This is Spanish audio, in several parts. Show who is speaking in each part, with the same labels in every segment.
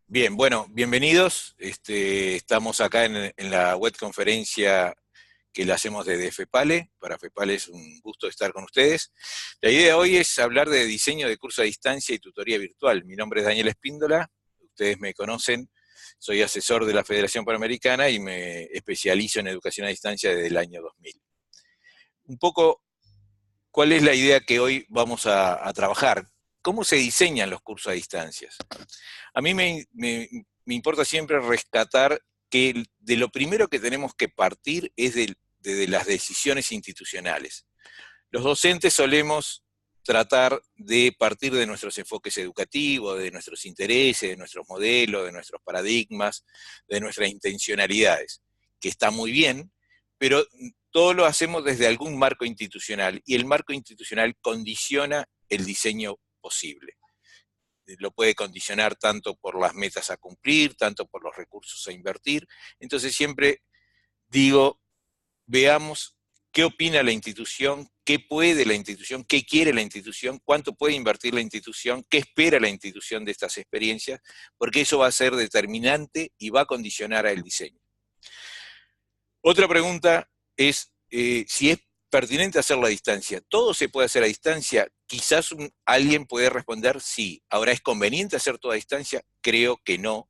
Speaker 1: Bien, bueno, bienvenidos. Estamos acá en la web conferencia que la hacemos desde FEPALE. Para FEPALE es un gusto estar con ustedes. La idea hoy es hablar de diseño de curso a distancia y tutoría virtual. Mi nombre es Daniel Espíndola, ustedes me conocen, soy asesor de la Federación Panamericana y me especializo en educación a distancia desde el año 2000. Un poco, ¿cuál es la idea que hoy vamos a trabajar? ¿Cómo se diseñan los cursos a distancia? A mí me importa siempre rescatar que de lo primero que tenemos que partir es de las decisiones institucionales. Los docentes solemos tratar de partir de nuestros enfoques educativos, de nuestros intereses, de nuestros modelos, de nuestros paradigmas, de nuestras intencionalidades, que está muy bien, pero todo lo hacemos desde algún marco institucional y el marco institucional condiciona el diseño posible. Lo puede condicionar tanto por las metas a cumplir, tanto por los recursos a invertir. Entonces siempre digo, veamos qué opina la institución, qué puede la institución, qué quiere la institución, cuánto puede invertir la institución, qué espera la institución de estas experiencias, porque eso va a ser determinante y va a condicionar al diseño. Otra pregunta es si es pertinente hacerlo a distancia. ¿Todo se puede hacer a distancia? Quizás alguien puede responder sí. Ahora, ¿es conveniente hacer todo a distancia? Creo que no.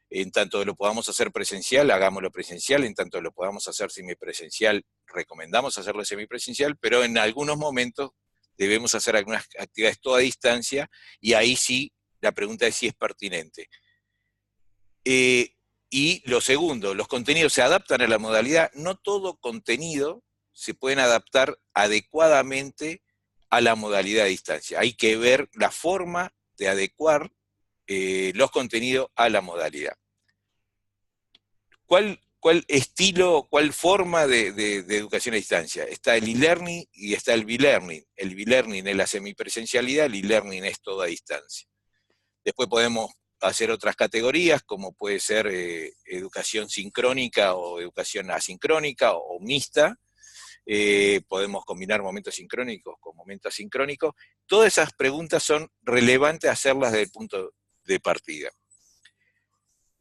Speaker 1: En tanto lo podamos hacer presencial, hagámoslo presencial. En tanto lo podamos hacer semipresencial, recomendamos hacerlo semipresencial, pero en algunos momentos debemos hacer algunas actividades toda a distancia y ahí sí la pregunta es si es pertinente. Y lo segundo, los contenidos se adaptan a la modalidad. No todo contenido se pueden adaptar adecuadamente a la modalidad de distancia. Hay que ver la forma de adecuar los contenidos a la modalidad. ¿Cuál estilo, cuál forma de educación a distancia? Está el e-learning y está el b-learning. El b-learning es la semipresencialidad, el e-learning es todo a distancia. Después podemos hacer otras categorías, como puede ser educación sincrónica o educación asincrónica o mixta. Podemos combinar momentos sincrónicos con momentos asincrónicos. Todas esas preguntas son relevantes hacerlas desde el punto de partida.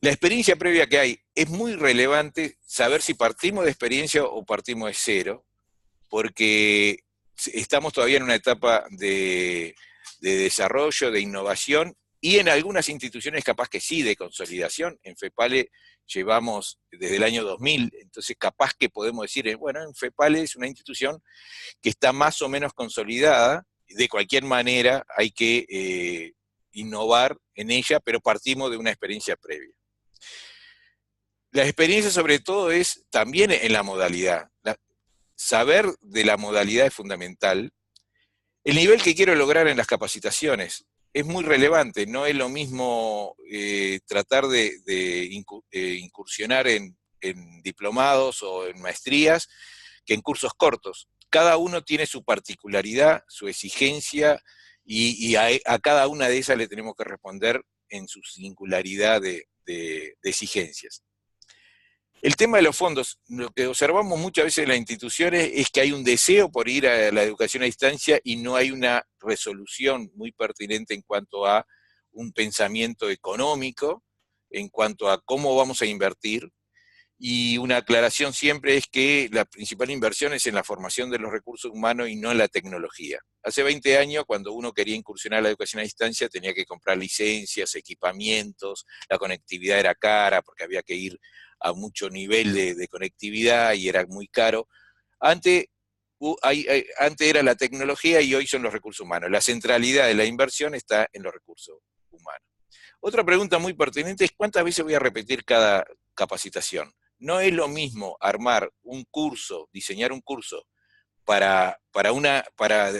Speaker 1: La experiencia previa que hay es muy relevante saber si partimos de experiencia o partimos de cero, porque estamos todavía en una etapa de desarrollo, de innovación, y en algunas instituciones capaz que sí, de consolidación. En FEPALE llevamos desde el año 2000, entonces capaz que podemos decir, bueno, en FEPALE es una institución que está más o menos consolidada. De cualquier manera hay que innovar en ella, pero partimos de una experiencia previa. La experiencia sobre todo es también en la modalidad. Saber de la modalidad es fundamental. El nivel que quiero lograr en las capacitaciones es muy relevante. No es lo mismo tratar de incursionar en diplomados o en maestrías que en cursos cortos. Cada uno tiene su particularidad, su exigencia, y a cada una de esas le tenemos que responder en su singularidad de exigencias. El tema de los fondos, lo que observamos muchas veces en las instituciones es que hay un deseo por ir a la educación a distancia y no hay una resolución muy pertinente en cuanto a un pensamiento económico, en cuanto a cómo vamos a invertir. Y una aclaración siempre es que la principal inversión es en la formación de los recursos humanos y no en la tecnología. Hace 20 años, cuando uno quería incursionar a la educación a distancia, tenía que comprar licencias, equipamientos, la conectividad era cara porque había que ir a mucho nivel de conectividad y era muy caro. Antes, antes era la tecnología y hoy son los recursos humanos. La centralidad de la inversión está en los recursos humanos. Otra pregunta muy pertinente es ¿cuántas veces voy a repetir cada capacitación? No es lo mismo armar un curso, diseñar un curso para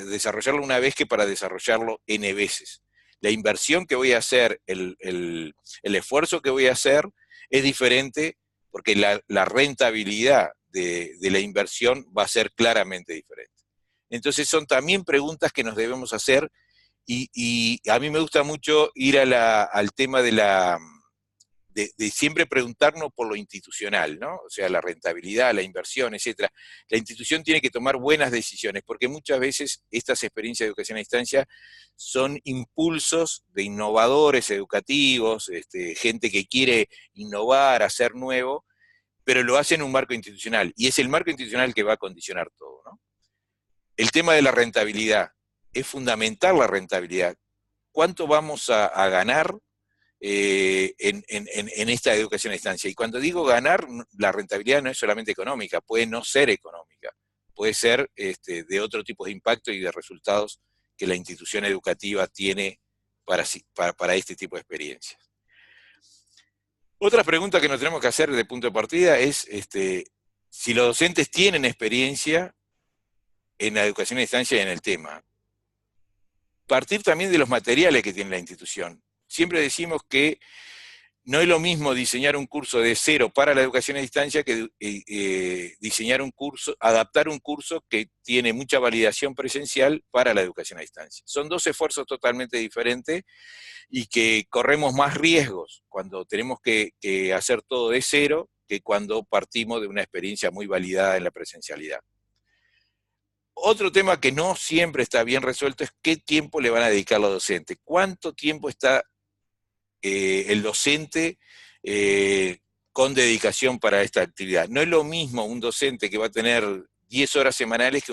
Speaker 1: desarrollarlo una vez que para desarrollarlo N veces. La inversión que voy a hacer, el esfuerzo que voy a hacer es diferente porque la rentabilidad de la inversión va a ser claramente diferente. Entonces son también preguntas que nos debemos hacer y a mí me gusta mucho ir al tema de siempre preguntarnos por lo institucional, ¿no? O sea, la rentabilidad, la inversión, etcétera. La institución tiene que tomar buenas decisiones, porque muchas veces estas experiencias de educación a distancia son impulsos de innovadores educativos, gente que quiere innovar, hacer nuevo, pero lo hace en un marco institucional, y es el marco institucional que va a condicionar todo, ¿no? El tema de la rentabilidad, es fundamental la rentabilidad. ¿Cuánto vamos a ganar en esta educación a distancia? Y cuando digo ganar, la rentabilidad no es solamente económica, puede no ser económica, puede ser de otro tipo de impacto y de resultados que la institución educativa tiene para este tipo de experiencias. Otra pregunta que nos tenemos que hacer de punto de partida es si los docentes tienen experiencia en la educación a distancia y en el tema. Partir también de los materiales que tiene la institución. Siempre decimos que no es lo mismo diseñar un curso de cero para la educación a distancia que diseñar un curso, adaptar un curso que tiene mucha validación presencial para la educación a distancia. Son dos esfuerzos totalmente diferentes y que corremos más riesgos cuando tenemos que hacer todo de cero que cuando partimos de una experiencia muy validada en la presencialidad. Otro tema que no siempre está bien resuelto es qué tiempo le van a dedicar los docentes. ¿Cuánto tiempo está el docente con dedicación para esta actividad? No es lo mismo un docente que va a tener 10 horas semanales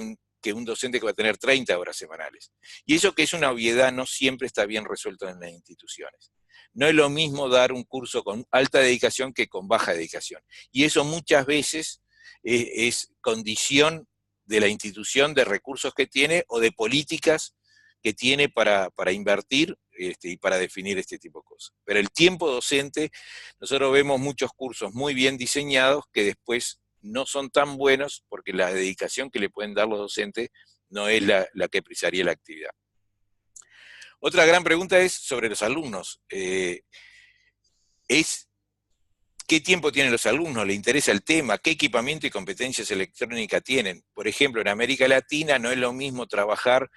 Speaker 1: que un docente que va a tener 30 horas semanales. Y eso, que es una obviedad, no siempre está bien resuelto en las instituciones. No es lo mismo dar un curso con alta dedicación que con baja dedicación. Y eso muchas veces es condición de la institución, de recursos que tiene o de políticas que tiene para invertir y para definir este tipo de cosas. Pero el tiempo docente, nosotros vemos muchos cursos muy bien diseñados que después no son tan buenos porque la dedicación que le pueden dar los docentes no es la que precisaría la actividad. Otra gran pregunta es sobre los alumnos. ¿Qué tiempo tienen los alumnos? ¿Le interesa el tema? ¿Qué equipamiento y competencias electrónicas tienen? Por ejemplo, en América Latina no es lo mismo trabajar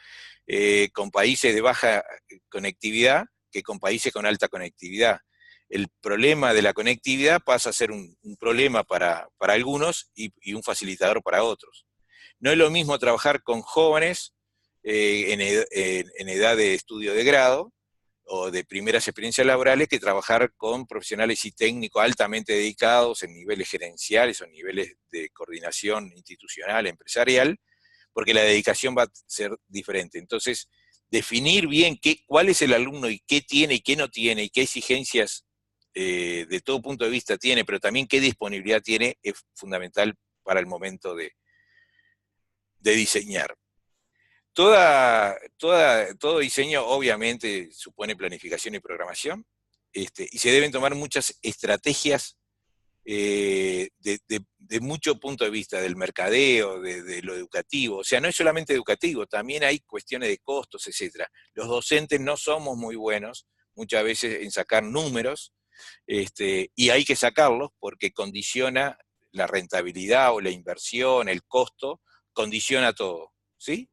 Speaker 1: con países de baja conectividad que con países con alta conectividad. El problema de la conectividad pasa a ser un problema para algunos y un facilitador para otros. No es lo mismo trabajar con jóvenes en edad de estudio de grado o de primeras experiencias laborales que trabajar con profesionales y técnicos altamente dedicados en niveles gerenciales o niveles de coordinación institucional, empresarial, porque la dedicación va a ser diferente. Entonces, definir bien cuál es el alumno y qué tiene y qué no tiene, y qué exigencias de todo punto de vista tiene, pero también qué disponibilidad tiene, es fundamental para el momento de diseñar. Todo diseño obviamente supone planificación y programación, y se deben tomar muchas estrategias de mucho punto de vista, del mercadeo, de lo educativo. O sea, no es solamente educativo, también hay cuestiones de costos, etc. Los docentes no somos muy buenos muchas veces en sacar números, y hay que sacarlos porque condiciona la rentabilidad o la inversión, el costo, condiciona todo, ¿sí?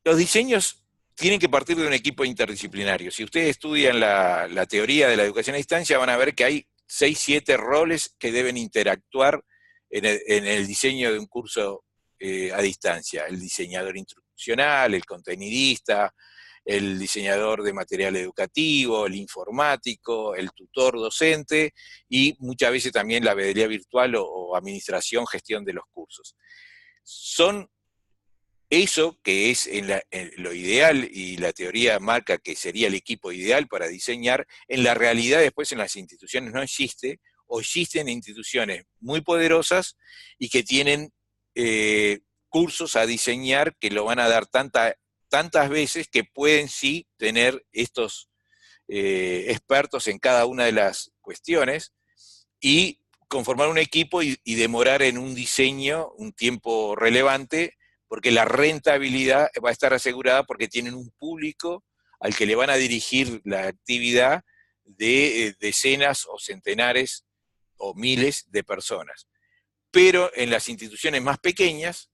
Speaker 1: Los diseños tienen que partir de un equipo interdisciplinario. Si ustedes estudian la teoría de la educación a distancia, van a ver que hay 6, 7 roles que deben interactuar en el diseño de un curso a distancia. El diseñador instruccional, el contenidista, el diseñador de material educativo, el informático, el tutor docente y muchas veces también la veeduría virtual o administración, gestión de los cursos. Son eso que es en lo ideal, y la teoría marca que sería el equipo ideal para diseñar, en la realidad después en las instituciones no existe, o existen instituciones muy poderosas y que tienen cursos a diseñar que lo van a dar tantas veces que pueden sí tener estos expertos en cada una de las cuestiones y conformar un equipo y demorar en un diseño un tiempo relevante, porque la rentabilidad va a estar asegurada porque tienen un público al que le van a dirigir la actividad de decenas o centenares o miles de personas. Pero en las instituciones más pequeñas,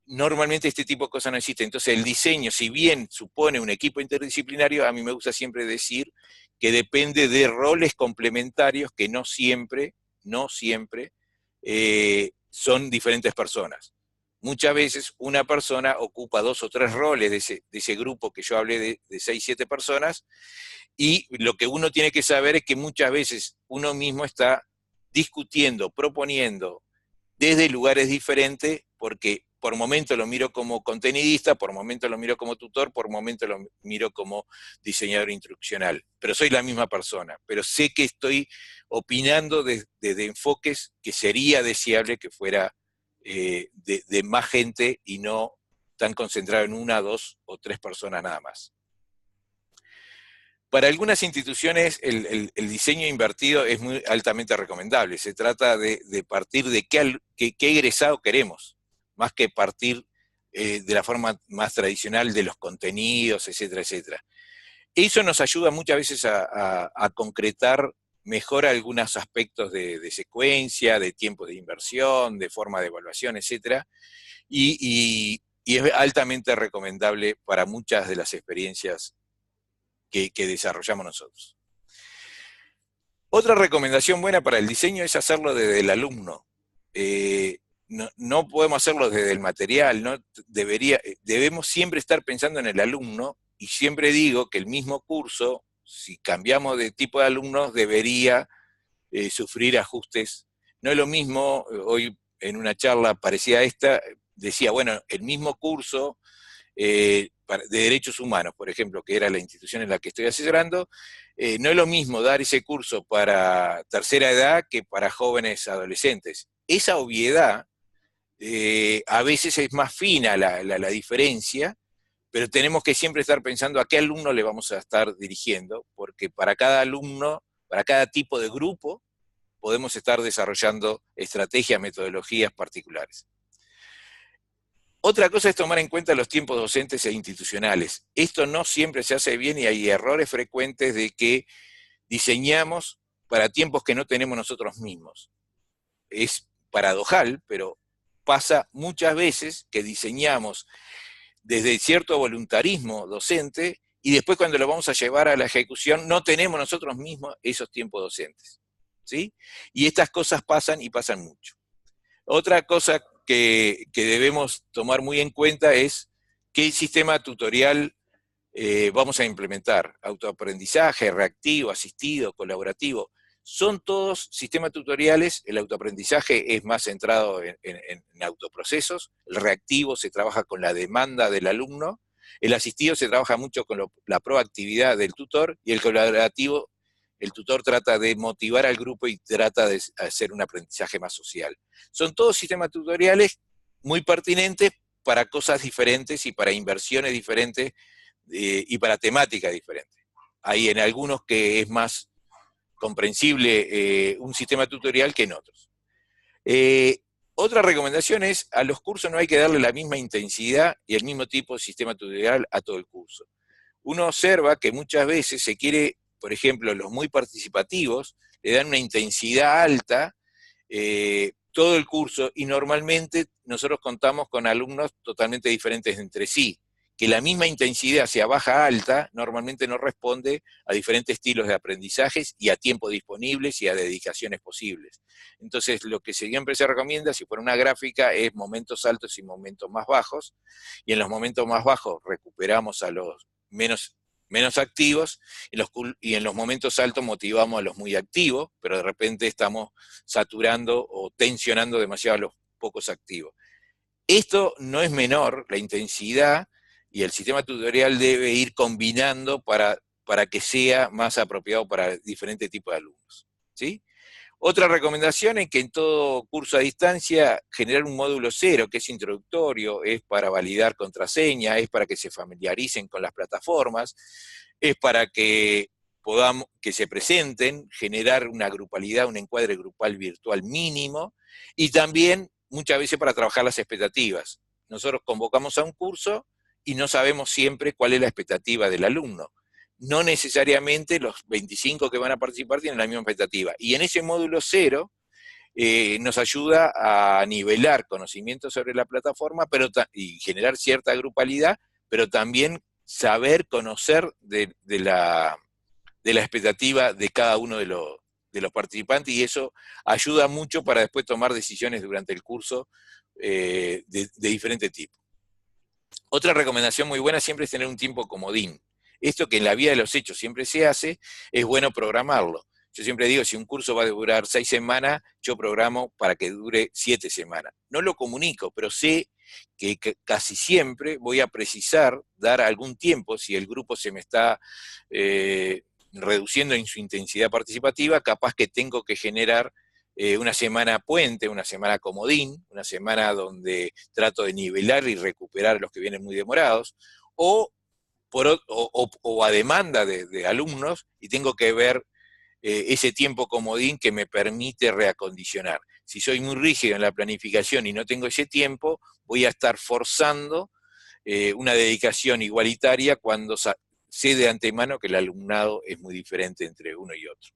Speaker 1: normalmente este tipo de cosas no existen. Entonces el diseño, si bien supone un equipo interdisciplinario, a mí me gusta siempre decir que depende de roles complementarios que no siempre son diferentes personas. Muchas veces una persona ocupa 2 o 3 roles de ese grupo que yo hablé de 6, 7 personas, y lo que uno tiene que saber es que muchas veces uno mismo está discutiendo, proponiendo desde lugares diferentes, porque por momento lo miro como contenidista, por momento lo miro como tutor, por momento lo miro como diseñador instruccional. Pero soy la misma persona, pero sé que estoy opinando desde enfoques que sería deseable que fuera de más gente y no tan concentrado en 1, 2 o 3 personas nada más. Para algunas instituciones el diseño invertido es muy altamente recomendable. Se trata de partir de qué egresado queremos, más que partir de la forma más tradicional de los contenidos, etcétera, etcétera. Eso nos ayuda muchas veces a concretar mejor algunos aspectos de secuencia, de tiempo de inversión, de forma de evaluación, etcétera, y es altamente recomendable para muchas de las experiencias que desarrollamos nosotros. Otra recomendación buena para el diseño es hacerlo desde el alumno. No podemos hacerlo desde el material, ¿no? Debemos siempre estar pensando en el alumno, y siempre digo que el mismo curso, si cambiamos de tipo de alumnos, debería sufrir ajustes. No es lo mismo, hoy en una charla parecida a esta, decía, bueno, el mismo curso de derechos humanos, por ejemplo, que era la institución en la que estoy asesorando, no es lo mismo dar ese curso para tercera edad que para jóvenes adolescentes. Esa obviedad, a veces es más fina la diferencia, pero tenemos que siempre estar pensando a qué alumno le vamos a estar dirigiendo, porque para cada alumno, para cada tipo de grupo, podemos estar desarrollando estrategias, metodologías particulares. Otra cosa es tomar en cuenta los tiempos docentes e institucionales. Esto no siempre se hace bien y hay errores frecuentes de que diseñamos para tiempos que no tenemos nosotros mismos. Es paradojal, pero pasa muchas veces que diseñamos desde cierto voluntarismo docente y después cuando lo vamos a llevar a la ejecución no tenemos nosotros mismos esos tiempos docentes, ¿sí? Y estas cosas pasan y pasan mucho. Otra cosa que debemos tomar muy en cuenta es qué sistema tutorial vamos a implementar. Autoaprendizaje, reactivo, asistido, colaborativo. Son todos sistemas tutoriales. El autoaprendizaje es más centrado en autoprocesos. El reactivo se trabaja con la demanda del alumno. El asistido se trabaja mucho con la proactividad del tutor. Y el colaborativo, el tutor trata de motivar al grupo y trata de hacer un aprendizaje más social. Son todos sistemas tutoriales muy pertinentes para cosas diferentes y para inversiones diferentes y para temáticas diferentes. Hay en algunos que es más comprensible un sistema tutorial que en otros. Otra recomendación es, a los cursos no hay que darle la misma intensidad y el mismo tipo de sistema tutorial a todo el curso. Uno observa que muchas veces se quiere, por ejemplo, los muy participativos, le dan una intensidad alta todo el curso, y normalmente nosotros contamos con alumnos totalmente diferentes entre sí, que la misma intensidad sea baja alta, normalmente no responde a diferentes estilos de aprendizajes y a tiempos disponibles y a dedicaciones posibles. Entonces, lo que siempre se recomienda, si fuera una gráfica, es momentos altos y momentos más bajos, y en los momentos más bajos recuperamos a los menos activos, y en los momentos altos motivamos a los muy activos, pero de repente estamos saturando o tensionando demasiado a los pocos activos. Esto no es menor, la intensidad, y el sistema tutorial debe ir combinando para que sea más apropiado para diferentes tipos de alumnos, ¿sí? Otra recomendación es que en todo curso a distancia generar un módulo 0, que es introductorio, es para validar contraseña, es para que se familiaricen con las plataformas, es para que que se presenten, generar una grupalidad, un encuadre grupal virtual mínimo, y también muchas veces para trabajar las expectativas. Nosotros convocamos a un curso y no sabemos siempre cuál es la expectativa del alumno. No necesariamente los 25 que van a participar tienen la misma expectativa. Y en ese módulo 0 nos ayuda a nivelar conocimientos sobre la plataforma y generar cierta grupalidad, pero también saber conocer de de la expectativa de cada uno de los participantes, y eso ayuda mucho para después tomar decisiones durante el curso de diferente tipo. Otra recomendación muy buena siempre es tener un tiempo comodín. Esto que en la vida de los hechos siempre se hace, es bueno programarlo. Yo siempre digo, si un curso va a durar 6 semanas, yo programo para que dure 7 semanas. No lo comunico, pero sé que casi siempre voy a precisar dar algún tiempo, si el grupo se me está reduciendo en su intensidad participativa, capaz que tengo que generar una semana puente, una semana comodín, una semana donde trato de nivelar y recuperar a los que vienen muy demorados, o, o a demanda de alumnos, y tengo que ver ese tiempo comodín que me permite reacondicionar. Si soy muy rígido en la planificación y no tengo ese tiempo, voy a estar forzando una dedicación igualitaria cuando sé de antemano que el alumnado es muy diferente entre uno y otro.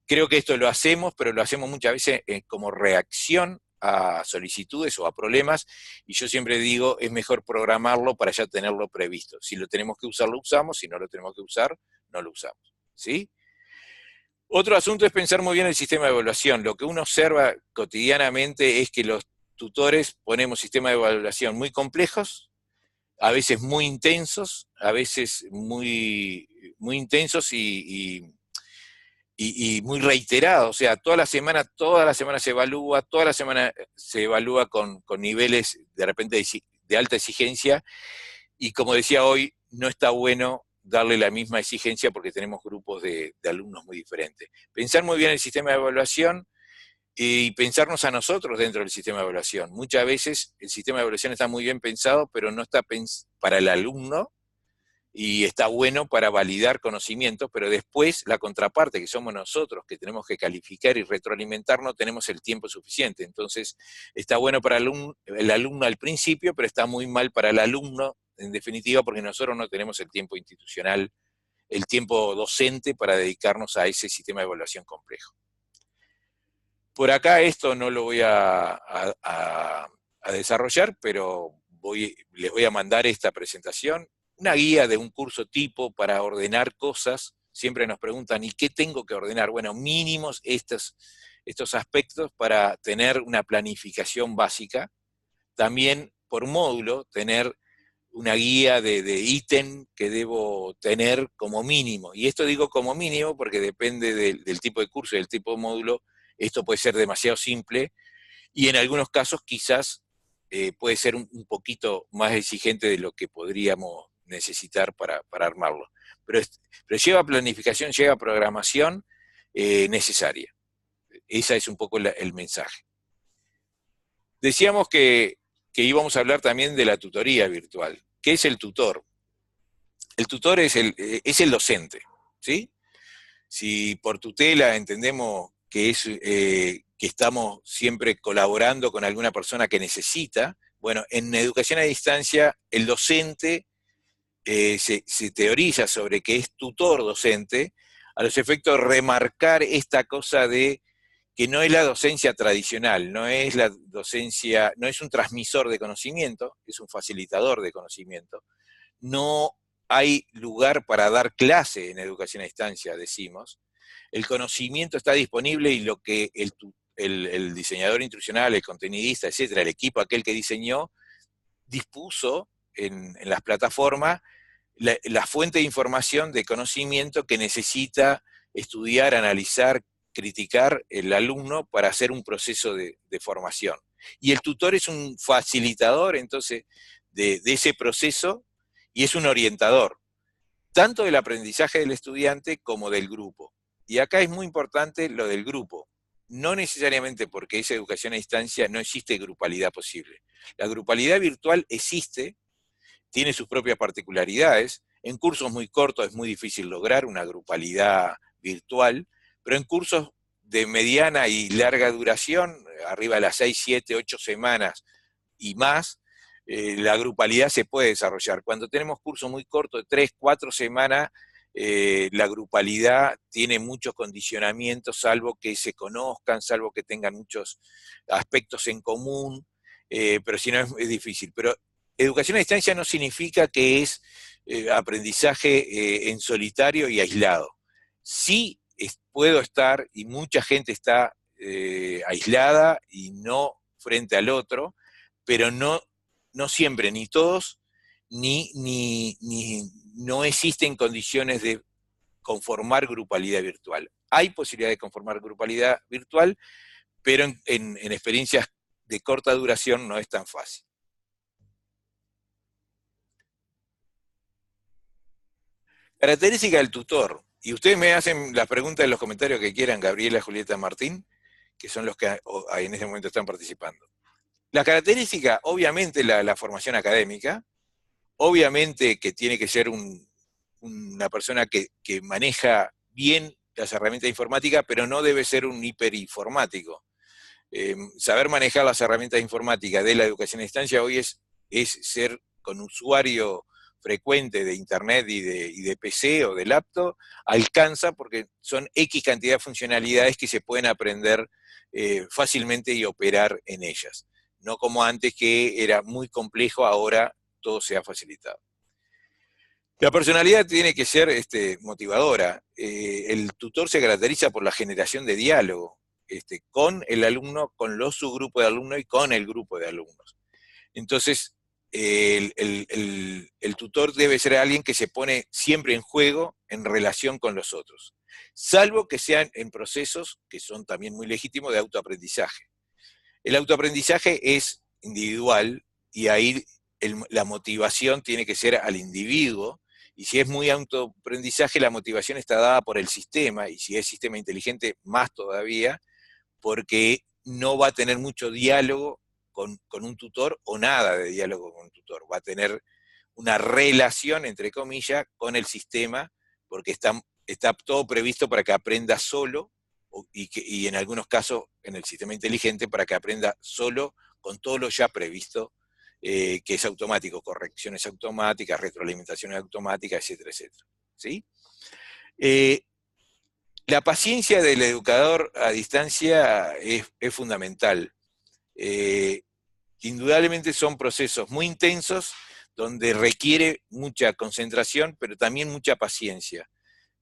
Speaker 1: Creo que esto lo hacemos, pero lo hacemos muchas veces como reacción a solicitudes o a problemas, y yo siempre digo, es mejor programarlo para ya tenerlo previsto. Si lo tenemos que usar, lo usamos; si no lo tenemos que usar, no lo usamos. ¿Sí? Otro asunto es pensar muy bien el sistema de evaluación. Lo que uno observa cotidianamente es que los tutores ponemos sistemas de evaluación muy complejos, a veces muy intensos, a veces muy intensos y muy reiterados. O sea, toda la semana se evalúa, toda la semana se evalúa con niveles de repente de alta exigencia, y como decía hoy, no está bueno darle la misma exigencia porque tenemos grupos de alumnos muy diferentes. Pensar muy bien el sistema de evaluación y pensarnos a nosotros dentro del sistema de evaluación. Muchas veces el sistema de evaluación está muy bien pensado, pero no está para el alumno, y está bueno para validar conocimientos, pero después la contraparte, que somos nosotros, que tenemos que calificar y retroalimentar, no tenemos el tiempo suficiente. Entonces, está bueno para el alumno al principio, pero está muy mal para el alumno, en definitiva, porque nosotros no tenemos el tiempo institucional, el tiempo docente para dedicarnos a ese sistema de evaluación complejo. Por acá esto no lo voy a desarrollar, pero les voy a mandar esta presentación, una guía de un curso tipo para ordenar cosas. Siempre nos preguntan, ¿y qué tengo que ordenar? Bueno, mínimos estos aspectos para tener una planificación básica. También por módulo, tener una guía de ítem que debo tener como mínimo. Y esto digo como mínimo porque depende del tipo de curso y del tipo de módulo. Esto puede ser demasiado simple, y en algunos casos quizás puede ser un poquito más exigente de lo que podríamos necesitar para armarlo. Pero lleva planificación, lleva programación necesaria. Ese es un poco el mensaje. Decíamos que íbamos a hablar también de la tutoría virtual. ¿Qué es el tutor? El tutor es el docente, ¿sí? Si por tutela entendemos que estamos siempre colaborando con alguna persona que necesita, bueno, en educación a distancia el docente se teoriza sobre que es tutor docente, a los efectos de remarcar esta cosa de que no es la docencia tradicional, no es la docencia, no es un transmisor de conocimiento, es un facilitador de conocimiento. No hay lugar para dar clase en educación a distancia, decimos. El conocimiento está disponible, y lo que el diseñador instruccional, el contenidista, etcétera, el equipo aquel que diseñó, dispuso en las plataformas la fuente de información, de conocimiento que necesita estudiar, analizar, criticar el alumno para hacer un proceso de formación. Y el tutor es un facilitador, entonces, de ese proceso, y es un orientador, tanto del aprendizaje del estudiante como del grupo. Y acá es muy importante lo del grupo. No necesariamente porque es educación a distancia no existe grupalidad posible. La grupalidad virtual existe, tiene sus propias particularidades. En cursos muy cortos es muy difícil lograr una grupalidad virtual, pero en cursos de mediana y larga duración, arriba de las 6, 7, 8 semanas y más, la grupalidad se puede desarrollar. Cuando tenemos cursos muy cortos de 3, 4 semanas, la grupalidad tiene muchos condicionamientos, salvo que se conozcan, salvo que tengan muchos aspectos en común, pero si no es difícil. Pero educación a distancia no significa que es aprendizaje en solitario y aislado. Sí puedo estar, y mucha gente está aislada y no frente al otro, pero no siempre, ni todos, ni no existen condiciones de conformar grupalidad virtual. Hay posibilidad de conformar grupalidad virtual, pero en experiencias de corta duración no es tan fácil. Característica del tutor. Y ustedes me hacen las preguntas en los comentarios que quieran, Gabriela, Julieta, Martín, que son los que en este momento están participando. La característica, obviamente, la formación académica, obviamente que tiene que ser una persona que maneja bien las herramientas informáticas, pero no debe ser un hiperinformático. Saber manejar las herramientas informáticas de la educación a distancia hoy es ser con usuario frecuente de internet y de PC o de laptop, alcanza porque son X cantidad de funcionalidades que se pueden aprender fácilmente y operar en ellas. No como antes que era muy complejo, ahora todo se ha facilitado. La personalidad tiene que ser motivadora. El tutor se caracteriza por la generación de diálogo con el alumno, con los subgrupos de alumnos y con el grupo de alumnos. Entonces, el tutor debe ser alguien que se pone siempre en juego en relación con los otros, salvo que sean en procesos que son también muy legítimos de autoaprendizaje. El autoaprendizaje es individual y ahí la motivación tiene que ser al individuo, y si es muy autoaprendizaje, la motivación está dada por el sistema, y si es sistema inteligente, más todavía, porque no va a tener mucho diálogo con un tutor o nada de diálogo con un tutor. Va a tener una relación, entre comillas, con el sistema, porque está todo previsto para que aprenda solo y en algunos casos en el sistema inteligente para que aprenda solo con todo lo ya previsto, que es automático, correcciones automáticas, retroalimentaciones automáticas, etcétera, etcétera. ¿Sí? La paciencia del educador a distancia es fundamental. Indudablemente son procesos muy intensos donde requiere mucha concentración, pero también mucha paciencia.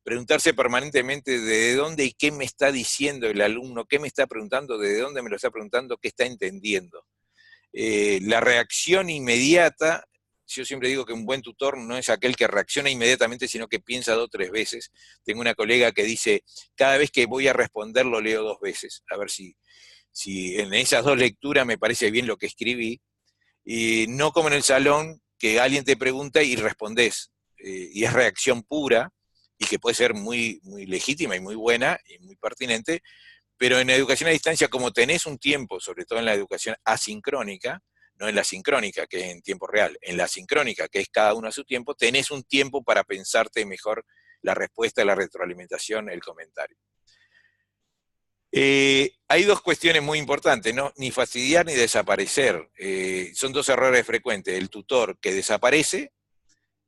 Speaker 1: Preguntarse permanentemente de dónde y qué me está diciendo el alumno, qué me está preguntando, de dónde me lo está preguntando, qué está entendiendo. La reacción inmediata, yo siempre digo que un buen tutor no es aquel que reacciona inmediatamente, sino que piensa 2 o 3 veces. Tengo una colega que dice, cada vez que voy a responder lo leo 2 veces, a ver si en esas 2 lecturas me parece bien lo que escribí, y no como en el salón, que alguien te pregunta y respondés, y es reacción pura, y que puede ser muy, muy legítima y muy buena y muy pertinente, pero en educación a distancia, como tenés un tiempo, sobre todo en la educación asincrónica, no en la sincrónica, que es en tiempo real, en la sincrónica, que es cada uno a su tiempo, tenés un tiempo para pensarte mejor la respuesta, la retroalimentación, el comentario. Hay 2 cuestiones muy importantes, ¿no? Ni fastidiar ni desaparecer. Son 2 errores frecuentes. El tutor que desaparece,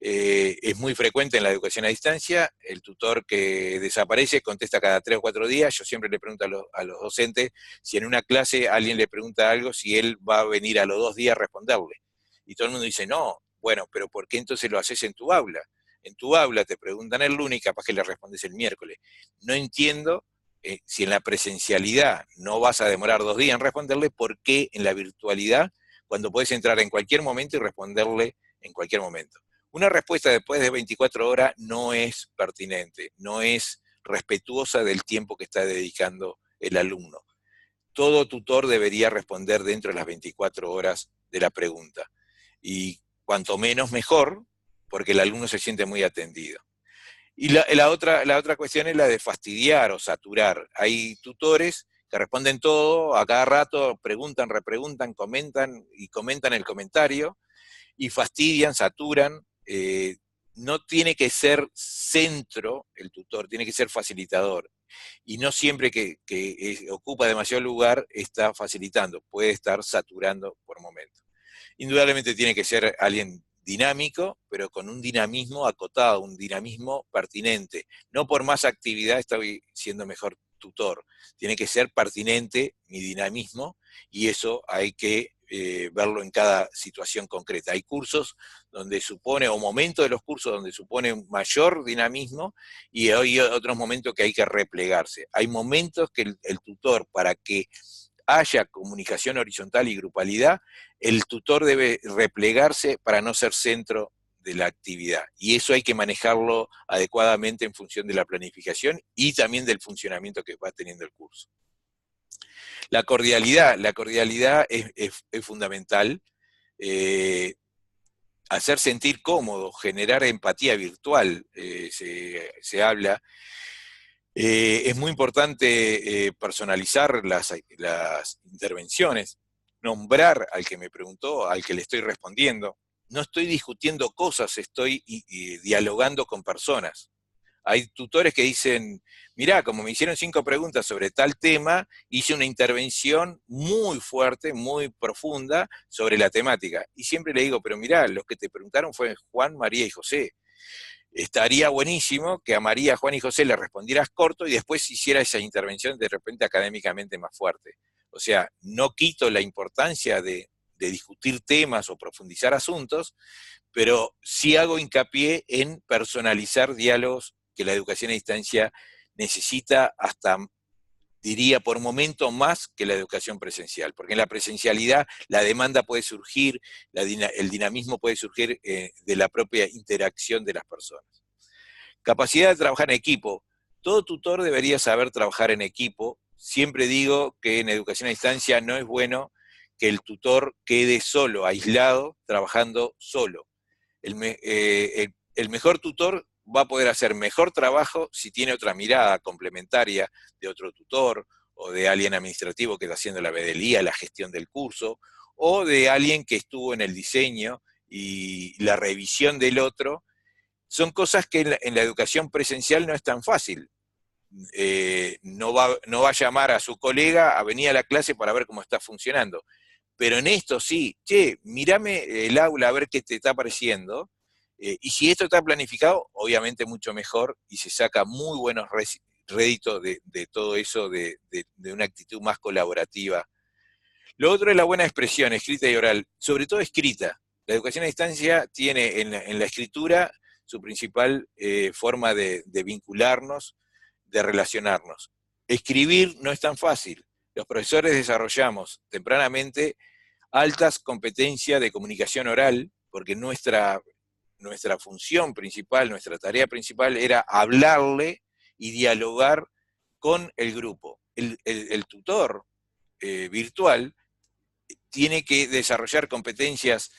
Speaker 1: es muy frecuente en la educación a distancia. El tutor que desaparece contesta cada 3 o 4 días. Yo siempre le pregunto a los docentes si en una clase alguien le pregunta algo, si él va a venir a los 2 días a responderle. Y todo el mundo dice, no, bueno, pero ¿por qué entonces lo haces en tu aula? En tu aula te preguntan el lunes y capaz que le respondes el miércoles. No entiendo si en la presencialidad no vas a demorar 2 días en responderle, ¿por qué en la virtualidad, cuando puedes entrar en cualquier momento y responderle en cualquier momento? Una respuesta después de 24 horas no es pertinente, no es respetuosa del tiempo que está dedicando el alumno. Todo tutor debería responder dentro de las 24 horas de la pregunta. Y cuanto menos mejor, porque el alumno se siente muy atendido. Y la otra cuestión es la de fastidiar o saturar. Hay tutores que responden todo, a cada rato preguntan, repreguntan, comentan y comentan el comentario, y fastidian, saturan. No tiene que ser centro el tutor, tiene que ser facilitador. Y no siempre que ocupa demasiado lugar está facilitando, puede estar saturando por momentos. Indudablemente tiene que ser alguien dinámico, pero con un dinamismo acotado, un dinamismo pertinente. No por más actividad estoy siendo mejor tutor. Tiene que ser pertinente mi dinamismo, y eso hay que verlo en cada situación concreta. Hay cursos donde supone, o momentos de los cursos donde supone un mayor dinamismo, y hay otros momentos que hay que replegarse. Hay momentos que el tutor, para que haya comunicación horizontal y grupalidad, el tutor debe replegarse para no ser centro de la actividad. Y eso hay que manejarlo adecuadamente en función de la planificación y también del funcionamiento que va teniendo el curso. La cordialidad es fundamental. Hacer sentir cómodo, generar empatía virtual, se habla. Es muy importante personalizar las intervenciones, nombrar al que me preguntó, al que le estoy respondiendo. No estoy discutiendo cosas, estoy dialogando con personas. Hay tutores que dicen, mirá, como me hicieron 5 preguntas sobre tal tema, hice una intervención muy fuerte, muy profunda sobre la temática. Y siempre le digo, pero mirá, los que te preguntaron fue Juan, María y José. Estaría buenísimo que a María, Juan y José le respondieras corto y después hiciera esa intervención de repente académicamente más fuerte. O sea, no quito la importancia de discutir temas o profundizar asuntos, pero sí hago hincapié en personalizar diálogos que la educación a distancia necesita hasta, diría, por momento más que la educación presencial, porque en la presencialidad la demanda puede surgir, el dinamismo puede surgir de la propia interacción de las personas. Capacidad de trabajar en equipo. Todo tutor debería saber trabajar en equipo. Siempre digo que en educación a distancia no es bueno que el tutor quede solo, aislado, trabajando solo. El mejor tutor va a poder hacer mejor trabajo si tiene otra mirada complementaria de otro tutor, o de alguien administrativo que está haciendo la bedelía, la gestión del curso, o de alguien que estuvo en el diseño y la revisión del otro. Son cosas que en la educación presencial no es tan fácil. No va a llamar a su colega a venir a la clase para ver cómo está funcionando. Pero en esto sí, che, mírame el aula a ver qué te está pareciendo, y si esto está planificado, obviamente mucho mejor, y se saca muy buenos réditos de todo eso, de una actitud más colaborativa. Lo otro es la buena expresión, escrita y oral, sobre todo escrita. La educación a distancia tiene en la escritura su principal forma de vincularnos, de relacionarnos. Escribir no es tan fácil. Los profesores desarrollamos tempranamente altas competencias de comunicación oral, porque nuestra función principal, nuestra tarea principal era hablarle y dialogar con el grupo. El tutor virtual tiene que desarrollar competencias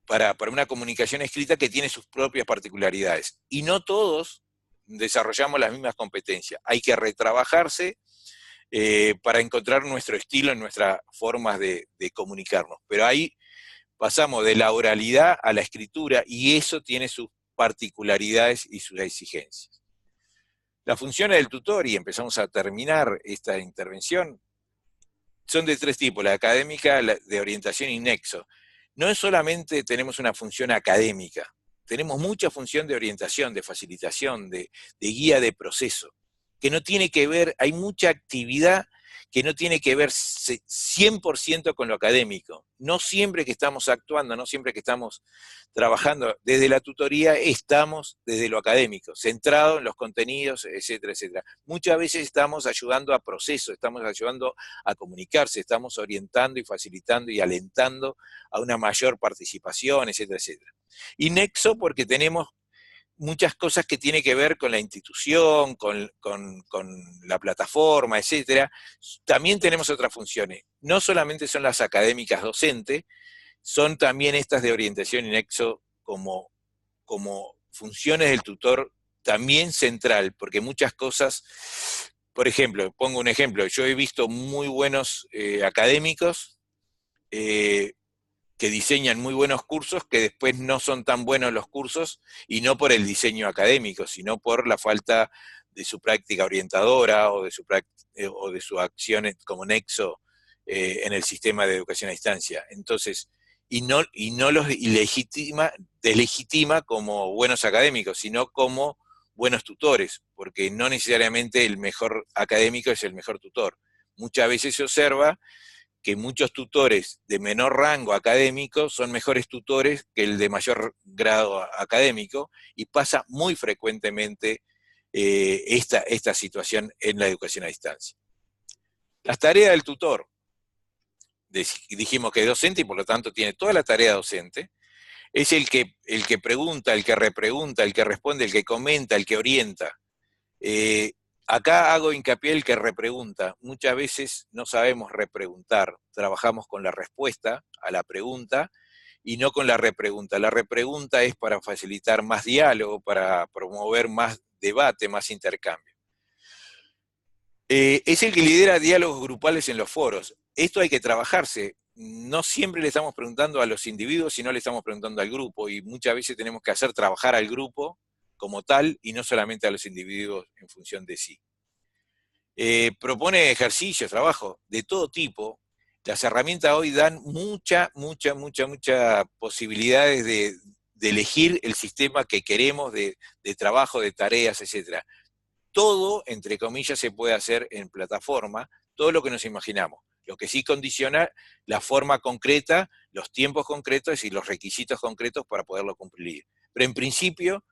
Speaker 1: para una comunicación escrita que tiene sus propias particularidades. Y no todos desarrollamos las mismas competencias. Hay que retrabajarse para encontrar nuestro estilo en nuestras formas de comunicarnos. Pero ahí pasamos de la oralidad a la escritura, y eso tiene sus particularidades y sus exigencias. Las funciones del tutor, y empezamos a terminar esta intervención, son de 3 tipos: la académica, la de orientación y nexo. No es solamente tenemos una función académica, tenemos mucha función de orientación, de facilitación, de guía de proceso, que no tiene que ver, hay mucha actividad que no tiene que ver 100% con lo académico. No siempre que estamos actuando, no siempre que estamos trabajando desde la tutoría, estamos desde lo académico, centrado en los contenidos, etcétera, etcétera. Muchas veces estamos ayudando a procesos, estamos ayudando a comunicarse, estamos orientando y facilitando y alentando a una mayor participación, etcétera, etcétera. Y nexo porque tenemos muchas cosas que tienen que ver con la institución, con la plataforma, etcétera. También tenemos otras funciones. No solamente son las académicas docentes, son también estas de orientación y nexo como funciones del tutor también central, porque muchas cosas, por ejemplo, pongo un ejemplo, yo he visto muy buenos académicos que diseñan muy buenos cursos, que después no son tan buenos los cursos, y no por el diseño académico, sino por la falta de su práctica orientadora o de su acción como nexo en el sistema de educación a distancia. Entonces, y no los deslegitima como buenos académicos, sino como buenos tutores, porque no necesariamente el mejor académico es el mejor tutor. Muchas veces se observa que muchos tutores de menor rango académico son mejores tutores que el de mayor grado académico, y pasa muy frecuentemente esta situación en la educación a distancia. Las tareas del tutor, dijimos que es docente y por lo tanto tiene toda la tarea docente, es el que pregunta, el que repregunta, el que responde, el que comenta, el que orienta. Acá hago hincapié el que repregunta. Muchas veces no sabemos repreguntar, trabajamos con la respuesta a la pregunta y no con la repregunta. La repregunta es para facilitar más diálogo, para promover más debate, más intercambio. Es el que lidera diálogos grupales en los foros. Esto hay que trabajarse. No siempre le estamos preguntando a los individuos, sino le estamos preguntando al grupo, y muchas veces tenemos que hacer trabajar al grupo como tal y no solamente a los individuos en función de sí. Propone ejercicios, trabajo de todo tipo. Las herramientas hoy dan muchas posibilidades de elegir el sistema que queremos de trabajo, de tareas, etc. Todo, entre comillas, se puede hacer en plataforma, todo lo que nos imaginamos. Lo que sí condiciona la forma concreta, los tiempos concretos y los requisitos concretos para poderlo cumplir. Pero en principio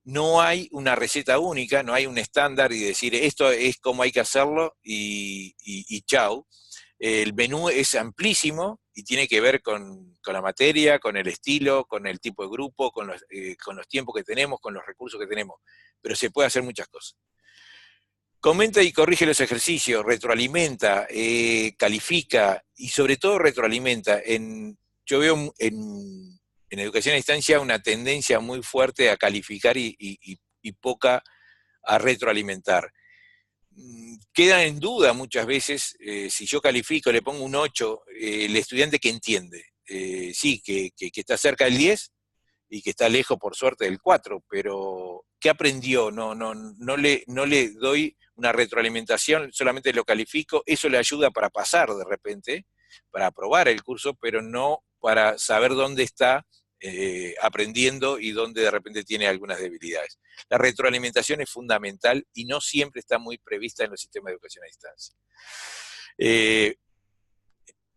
Speaker 1: no hay una receta única, no hay un estándar y decir esto es como hay que hacerlo y chau. El menú es amplísimo y tiene que ver con la materia, con el estilo, con el tipo de grupo, con los tiempos que tenemos, con los recursos que tenemos. Pero se puede hacer muchas cosas. Comenta y corrige los ejercicios, retroalimenta, califica y sobre todo retroalimenta. Yo veo en educación a distancia una tendencia muy fuerte a calificar y poca a retroalimentar. Queda en duda muchas veces, si yo califico, le pongo un 8, el estudiante que entiende. Sí, que está cerca del 10 y que está lejos, por suerte, del 4, pero ¿qué aprendió? No le doy una retroalimentación, solamente lo califico, eso le ayuda para pasar de repente, para aprobar el curso, pero no para saber dónde está aprendiendo y dónde de repente tiene algunas debilidades. La retroalimentación es fundamental y no siempre está muy prevista en los sistemas de educación a distancia.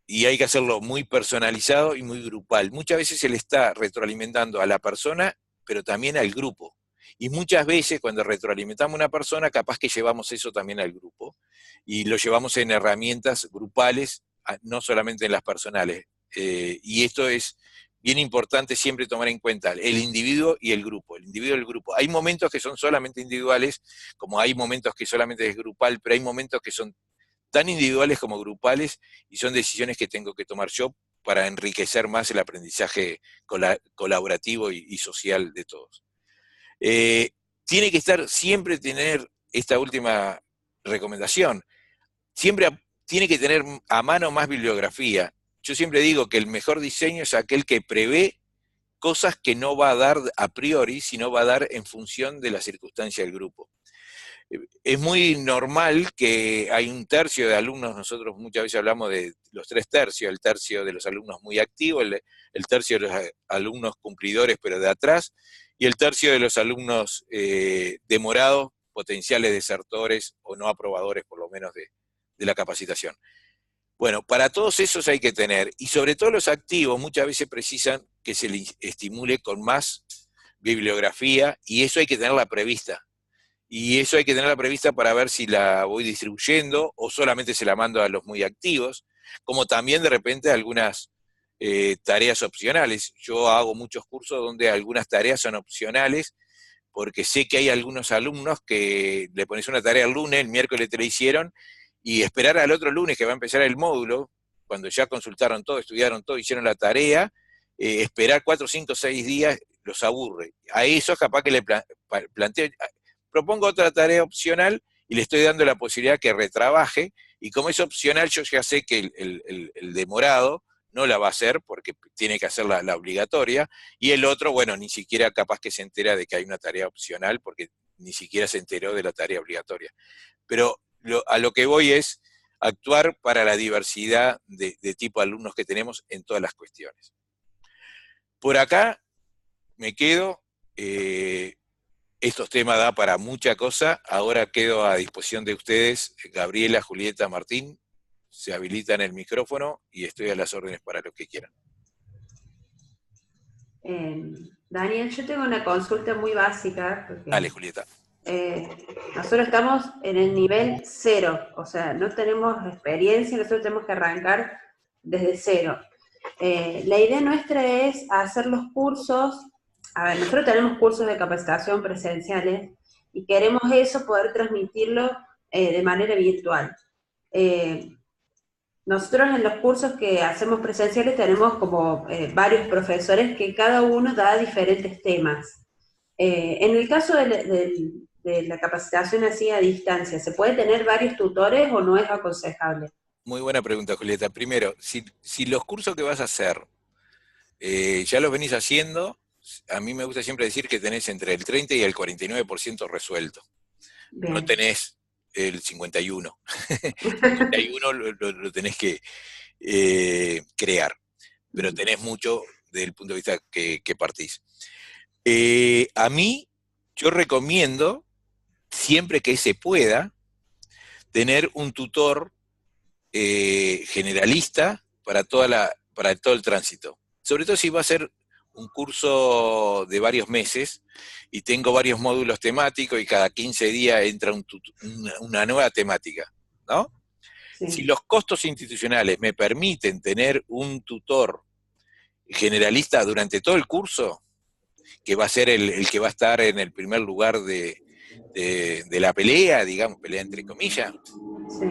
Speaker 1: Y hay que hacerlo muy personalizado y muy grupal. Muchas veces se le está retroalimentando a la persona, pero también al grupo. Y muchas veces cuando retroalimentamos a una persona, capaz que llevamos eso también al grupo. Y lo llevamos en herramientas grupales, no solamente en las personales. Y esto es bien importante siempre tomar en cuenta el individuo y el grupo. El individuo y el grupo. Hay momentos que son solamente individuales, como hay momentos que solamente es grupal, pero hay momentos que son tan individuales como grupales, y son decisiones que tengo que tomar yo para enriquecer más el aprendizaje colaborativo y social de todos. Tiene que siempre tener esta última recomendación, siempre tiene que tener a mano más bibliografía. Yo siempre digo que el mejor diseño es aquel que prevé cosas que no va a dar a priori, sino va a dar en función de la circunstancia del grupo. Es muy normal que hay un tercio de alumnos, nosotros muchas veces hablamos de los 3/3, el tercio de los alumnos muy activos, el tercio de los alumnos cumplidores pero de atrás, y el tercio de los alumnos demorados, potenciales desertores o no aprobadores por lo menos de la capacitación. Bueno, para todos esos hay que tener, y sobre todo los activos muchas veces precisan que se les estimule con más bibliografía, y eso hay que tenerla prevista. Y eso hay que tenerla prevista para ver si la voy distribuyendo o solamente se la mando a los muy activos, como también de repente algunas tareas opcionales. Yo hago muchos cursos donde algunas tareas son opcionales, porque sé que hay algunos alumnos que le pones una tarea el lunes, el miércoles te la hicieron, y esperar al otro lunes que va a empezar el módulo, cuando ya consultaron todo, estudiaron todo, hicieron la tarea, esperar 4, 5, 6 días los aburre. A eso capaz que le planteo, propongo otra tarea opcional y le estoy dando la posibilidad que retrabaje, y como es opcional yo ya sé que el demorado no la va a hacer porque tiene que hacer la obligatoria, y el otro, bueno, ni siquiera capaz que se entera de que hay una tarea opcional porque ni siquiera se enteró de la tarea obligatoria. Pero a lo que voy es actuar para la diversidad de tipo de alumnos que tenemos en todas las cuestiones. Por acá me quedo. Estos temas da para mucha cosa. Ahora quedo a disposición de ustedes, Gabriela, Julieta, Martín, se habilitan el micrófono y estoy a las órdenes para lo que quieran.
Speaker 2: Daniel, yo tengo una consulta muy básica, porque
Speaker 1: Dale, Julieta.
Speaker 2: nosotros estamos en el nivel 0, o sea, no tenemos experiencia, nosotros tenemos que arrancar desde 0. La idea nuestra es hacer los cursos, a ver, nosotros tenemos cursos de capacitación presenciales y queremos eso, poder transmitirlo de manera virtual. Nosotros en los cursos que hacemos presenciales tenemos como varios profesores que cada uno da diferentes temas. En el caso de la capacitación así a distancia, ¿se puede tener varios tutores o no es aconsejable?
Speaker 1: Muy buena pregunta, Julieta. Primero, si los cursos que vas a hacer ya los venís haciendo, a mí me gusta siempre decir que tenés entre el 30 y el 49% resuelto.
Speaker 2: Bien.
Speaker 1: No tenés el 51. El 51 lo tenés que crear, pero tenés mucho desde el punto de vista que partís. A mí, yo recomiendo, siempre que se pueda, tener un tutor generalista para todo el tránsito. Sobre todo si va a ser un curso de varios meses y tengo varios módulos temáticos y cada 15 días entra una nueva temática, ¿no?
Speaker 2: Sí.
Speaker 1: Si los costos institucionales me permiten tener un tutor generalista durante todo el curso, que va a ser el que va a estar en el primer lugar de la pelea, digamos, pelea entre comillas,
Speaker 2: Sí.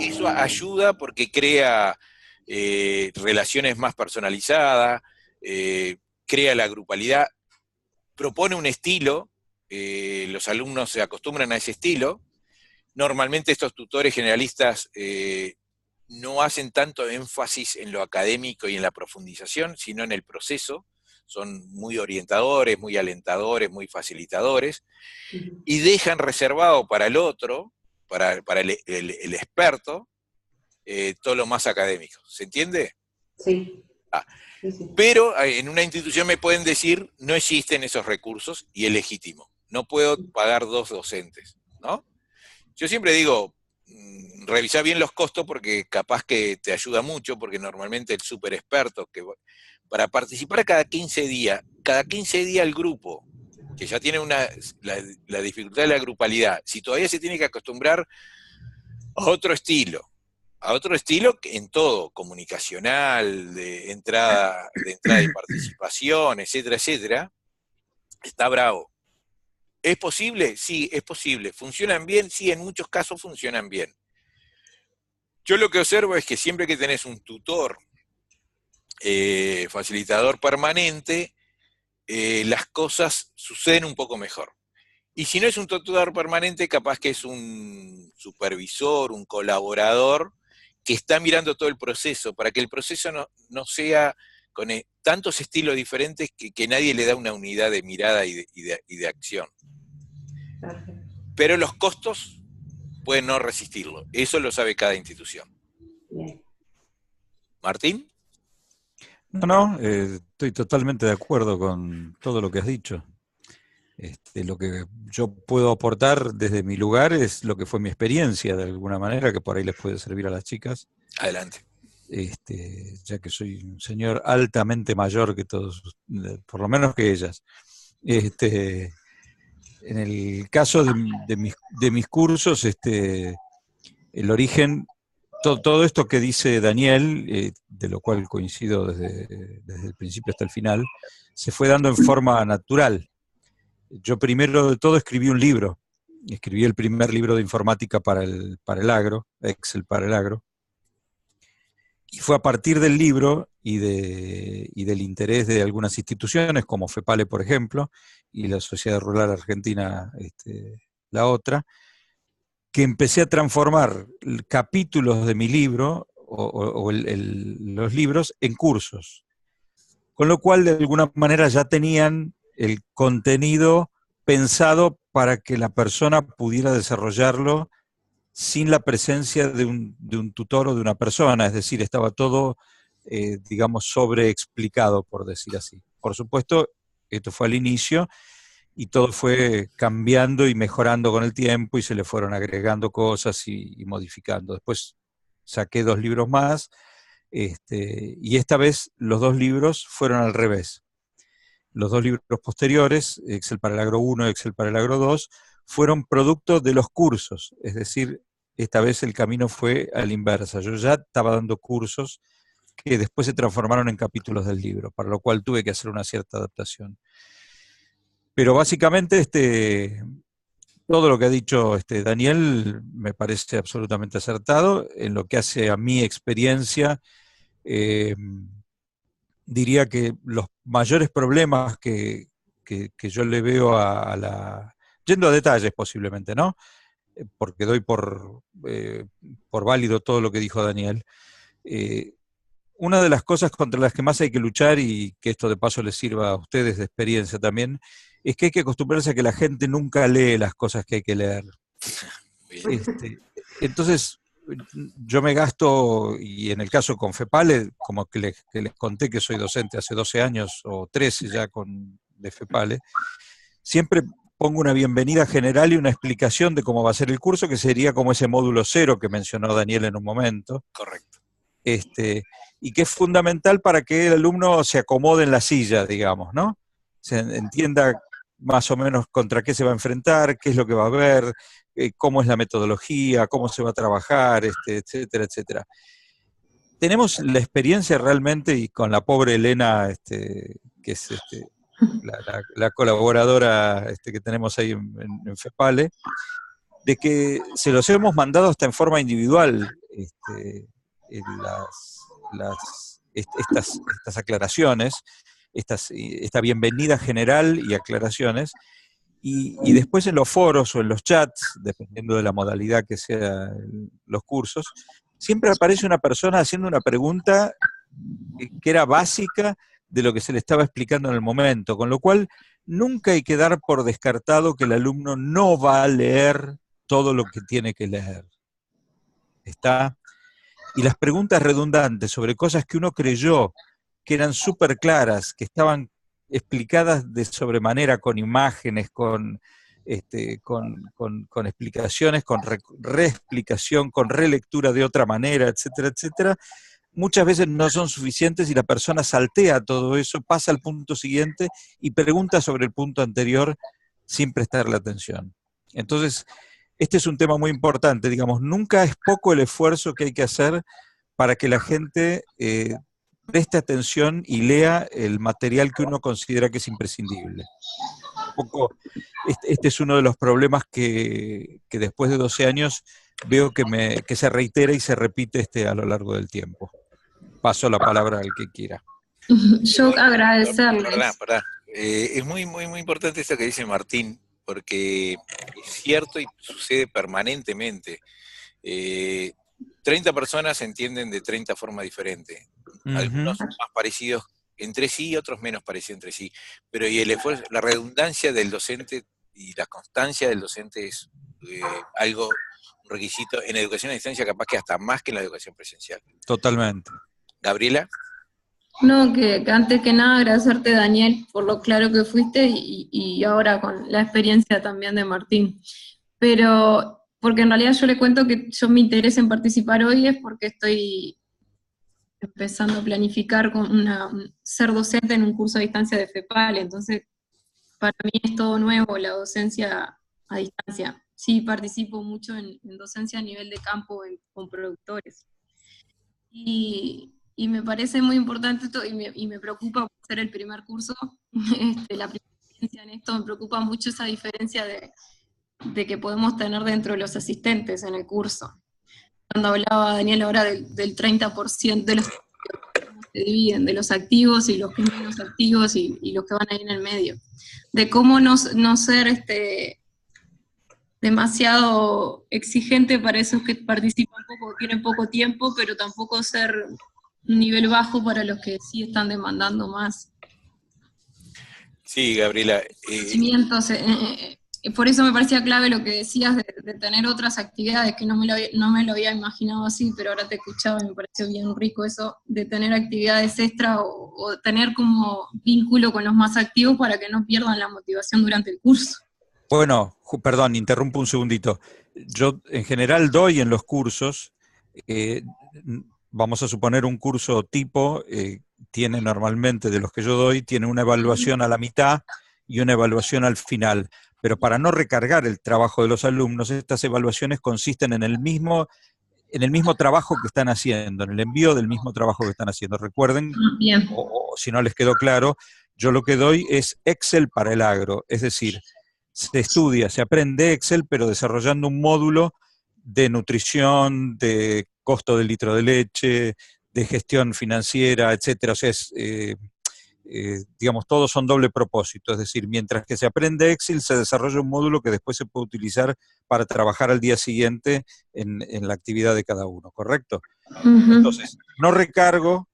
Speaker 1: eso ayuda porque crea relaciones más personalizadas, crea la grupalidad, propone un estilo, los alumnos se acostumbran a ese estilo. Normalmente estos tutores generalistas no hacen tanto énfasis en lo académico y en la profundización, sino en el proceso. Son muy orientadores, muy alentadores, muy facilitadores, y dejan reservado para el otro, para el experto, todo lo más académico. ¿Se entiende?
Speaker 2: Sí.
Speaker 1: Ah,
Speaker 2: Sí, sí.
Speaker 1: pero en una institución me pueden decir, no existen esos recursos y es legítimo. No puedo pagar 2 docentes, ¿no? Yo siempre digo, revisá bien los costos porque capaz que te ayuda mucho, porque normalmente el super experto, para participar cada 15 días el grupo, que ya tiene la dificultad de la grupalidad, si todavía se tiene que acostumbrar a otro estilo en todo, comunicacional, de entrada y participación, etcétera, etcétera, está bravo. ¿Es posible? Sí, es posible. ¿Funcionan bien? Sí, en muchos casos funcionan bien. Yo lo que observo es que siempre que tenés un tutor, facilitador permanente, las cosas suceden un poco mejor. Y si no es un tutor permanente, capaz que es un supervisor, un colaborador, que está mirando todo el proceso, para que el proceso no sea con tantos estilos diferentes que nadie le da una unidad de mirada y de acción.
Speaker 2: Perfecto.
Speaker 1: Pero los costos pueden no resistirlo. Eso lo sabe cada institución.
Speaker 2: Bien.
Speaker 1: ¿Martín?
Speaker 3: No, estoy totalmente de acuerdo con todo lo que has dicho. Lo que yo puedo aportar desde mi lugar es lo que fue mi experiencia, de alguna manera, que por ahí les puede servir a las chicas.
Speaker 1: Adelante.
Speaker 3: Ya que soy un señor altamente mayor que todos, por lo menos que ellas. En el caso de mis cursos, el origen, todo esto que dice Daniel, de lo cual coincido desde el principio hasta el final, se fue dando en forma natural. Yo primero de todo escribí un libro. Escribí el primer libro de informática para el agro, Excel para el agro. Y fue a partir del libro y del interés de algunas instituciones, como FEPALE, por ejemplo, y la Sociedad Rural Argentina, la otra, que empecé a transformar capítulos de mi libro o los libros en cursos. Con lo cual, de alguna manera, ya tenían el contenido pensado para que la persona pudiera desarrollarlo sin la presencia de un tutor o de una persona, es decir, estaba todo, digamos, sobreexplicado, por decir así. Por supuesto, esto fue al inicio y todo fue cambiando y mejorando con el tiempo y se le fueron agregando cosas y modificando. Después saqué 2 libros más, y esta vez los 2 libros fueron al revés. Los 2 libros posteriores, Excel para el Agro 1 y Excel para el Agro 2, fueron producto de los cursos, es decir, esta vez el camino fue a la inversa. Yo ya estaba dando cursos que después se transformaron en capítulos del libro, para lo cual tuve que hacer una cierta adaptación. Pero básicamente todo lo que ha dicho Daniel me parece absolutamente acertado. En lo que hace a mi experiencia, diría que los mayores problemas que yo le veo yendo a detalles posiblemente, ¿no? Porque doy por válido todo lo que dijo Daniel. Una de las cosas contra las que más hay que luchar, y que esto de paso les sirva a ustedes de experiencia también, es que hay que acostumbrarse a que la gente nunca lee las cosas que hay que leer. Entonces, yo me gasto, y en el caso con FEPALE, como que les conté que soy docente hace 12 años, o 13 ya de FEPALE, siempre pongo una bienvenida general y una explicación de cómo va a ser el curso, que sería como ese módulo 0 que mencionó Daniel en un momento.
Speaker 1: Correcto.
Speaker 3: Y que es fundamental para que el alumno se acomode en la silla, digamos, ¿no? Se entienda más o menos contra qué se va a enfrentar, qué es lo que va a ver, cómo es la metodología, cómo se va a trabajar, etcétera, etcétera. Tenemos la experiencia realmente, y con la pobre Elena, que es la colaboradora que tenemos ahí en FEPALE, de que se los hemos mandado hasta en forma individual estas aclaraciones, esta bienvenida general y aclaraciones, y después en los foros o en los chats, dependiendo de la modalidad que sean los cursos, siempre aparece una persona haciendo una pregunta que era básica de lo que se le estaba explicando en el momento, con lo cual nunca hay que dar por descartado que el alumno no va a leer todo lo que tiene que leer. Y las preguntas redundantes sobre cosas que uno creyó que eran súper claras, que estaban explicadas de sobremanera, con imágenes, con explicaciones, con reexplicación, con relectura de otra manera, etcétera, etcétera, muchas veces no son suficientes y la persona saltea todo eso, pasa al punto siguiente y pregunta sobre el punto anterior sin prestarle atención. Entonces, este es un tema muy importante, digamos, nunca es poco el esfuerzo que hay que hacer para que la gente preste atención y lea el material que uno considera que es imprescindible. Un poco, este es uno de los problemas que después de 12 años veo que se reitera y se repite a lo largo del tiempo. Paso la palabra al que quiera.
Speaker 4: Yo agradecerles.
Speaker 1: Perdón. Es muy, muy, muy importante esto que dice Martín, porque es cierto y sucede permanentemente. 30 personas entienden de 30 formas diferentes. Algunos más parecidos entre sí, otros menos parecidos entre sí. Pero y el esfuerzo, la redundancia del docente y la constancia del docente es algo, un requisito en educación a distancia, capaz que hasta más que en la educación presencial.
Speaker 3: Totalmente.
Speaker 1: Gabriela.
Speaker 4: No, que antes que nada agradecerte, Daniel, por lo claro que fuiste y ahora con la experiencia también de Martín. Pero, porque en realidad yo le cuento que yo me interés en participar hoy es porque estoy empezando a planificar ser docente en un curso a distancia de FEPALE, entonces para mí es todo nuevo la docencia a distancia. Sí, participo mucho en docencia a nivel de campo con productores. Y me parece muy importante esto, y me preocupa ser el primer curso, la primera experiencia en esto, me preocupa mucho esa diferencia de que podemos tener dentro de los asistentes en el curso. Cuando hablaba Daniel ahora del 30% de los que se dividen, de los activos y los que menos activos y los que van ahí en el medio. De cómo no ser demasiado exigente para esos que participan poco, tienen poco tiempo, pero tampoco ser un nivel bajo para los que sí están demandando más.
Speaker 1: Sí, Gabriela.
Speaker 4: Por eso me parecía clave lo que decías de tener otras actividades, que no me lo había imaginado así, pero ahora te escuchaba y me pareció bien rico eso, de tener actividades extra o tener como vínculo con los más activos para que no pierdan la motivación durante el curso.
Speaker 3: Bueno, perdón, interrumpo un segundito. Yo en general doy en los cursos eh, vamos a suponer un curso tipo, tiene normalmente, de los que yo doy, tiene una evaluación a la mitad y una evaluación al final. Pero para no recargar el trabajo de los alumnos, estas evaluaciones consisten en el mismo trabajo que están haciendo, en el envío del mismo trabajo que están haciendo. Recuerden,
Speaker 4: Bien.
Speaker 3: o si no les quedó claro, yo lo que doy es Excel para el agro, es decir, se estudia, se aprende Excel, pero desarrollando un módulo de nutrición, de costo del litro de leche, de gestión financiera, etcétera. O sea, digamos, todos son doble propósito, es decir, mientras que se aprende Excel, se desarrolla un módulo que después se puede utilizar para trabajar al día siguiente en la actividad de cada uno, ¿correcto? Entonces, no recargo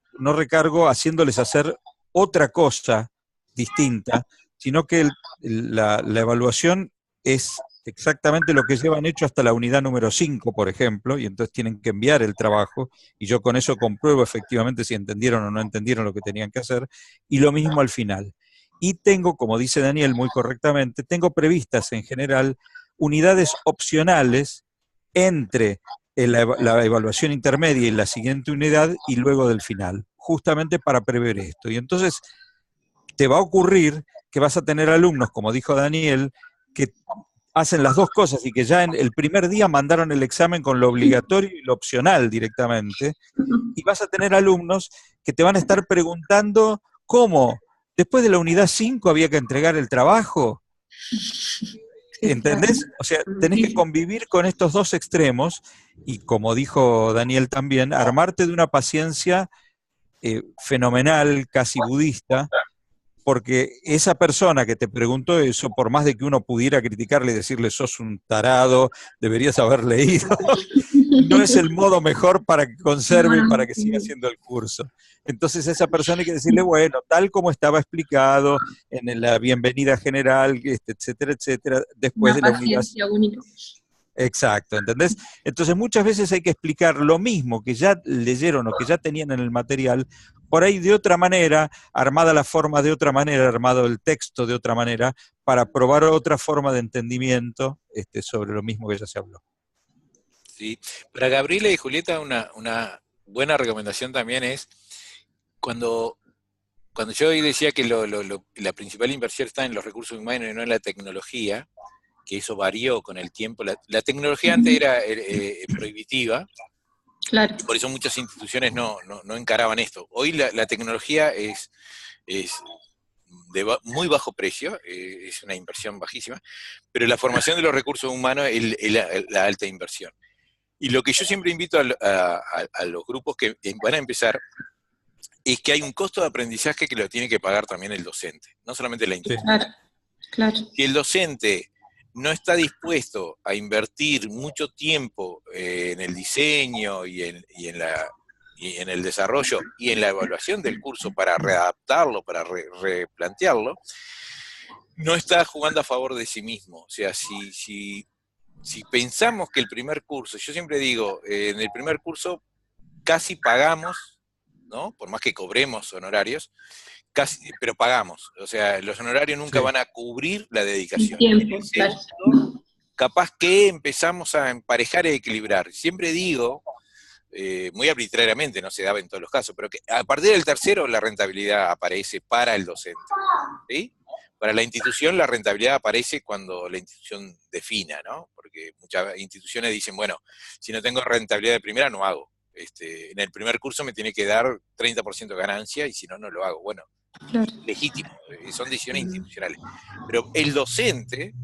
Speaker 3: haciéndoles hacer otra cosa distinta, sino que la evaluación es exactamente lo que llevan hecho hasta la unidad número 5, por ejemplo, y entonces tienen que enviar el trabajo, y yo con eso compruebo efectivamente si entendieron o no entendieron lo que tenían que hacer, y lo mismo al final. Y tengo, como dice Daniel muy correctamente, tengo previstas en general unidades opcionales entre la evaluación intermedia y la siguiente unidad y luego del final, justamente para prever esto. Y entonces te va a ocurrir que vas a tener alumnos, como dijo Daniel, que hacen las dos cosas y que ya en el primer día mandaron el examen con lo obligatorio y lo opcional directamente, y vas a tener alumnos que te van a estar preguntando ¿cómo? Después de la unidad 5 había que entregar el trabajo. ¿Entendés? O sea, tenés que convivir con estos dos extremos y, como dijo Daniel también, armarte de una paciencia fenomenal, casi budista, porque esa persona que te preguntó eso, por más de que uno pudiera criticarle y decirle sos un tarado, deberías haber leído, no es el modo mejor para que conserve y para que siga haciendo el curso. Entonces a esa persona hay que decirle, bueno, tal como estaba explicado en la bienvenida general, etcétera, etcétera, después de la unidad.
Speaker 4: Única.
Speaker 3: Exacto, ¿entendés? Entonces muchas veces hay que explicar lo mismo que ya leyeron o que ya tenían en el material, por ahí de otra manera, armada la forma de otra manera, armado el texto de otra manera, para probar otra forma de entendimiento sobre lo mismo que ya se habló.
Speaker 1: Sí. Para Gabriela y Julieta una buena recomendación también es cuando yo hoy decía que la principal inversión está en los recursos humanos y no en la tecnología, que eso varió con el tiempo. La tecnología antes era prohibitiva,
Speaker 4: claro.
Speaker 1: y por eso muchas instituciones no encaraban esto. Hoy la tecnología es de muy bajo precio, es una inversión bajísima, pero la formación de los recursos humanos es la alta inversión. Y lo que yo siempre invito a los grupos que van a empezar es que hay un costo de aprendizaje que lo tiene que pagar también el docente, no solamente la institución.
Speaker 4: Claro.
Speaker 1: Si el docente no está dispuesto a invertir mucho tiempo en el diseño y en el desarrollo y en la evaluación del curso para readaptarlo, para replantearlo, no está jugando a favor de sí mismo. O sea, si pensamos que el primer curso, yo siempre digo, en el primer curso casi pagamos, ¿no? Por más que cobremos honorarios, casi, pero pagamos. O sea, los honorarios nunca van a cubrir la dedicación.
Speaker 4: Tiempo,
Speaker 1: en el segundo, capaz que empezamos a emparejar y equilibrar. Siempre digo, muy arbitrariamente, no se daba en todos los casos, pero que a partir del tercero la rentabilidad aparece para el docente, ¿sí? Para la institución la rentabilidad aparece cuando la institución defina, ¿no? Porque muchas instituciones dicen, bueno, si no tengo rentabilidad de primera no hago. En el primer curso me tiene que dar 30% de ganancia y si no, no lo hago. Bueno, legítimo, son decisiones institucionales. Pero el docente,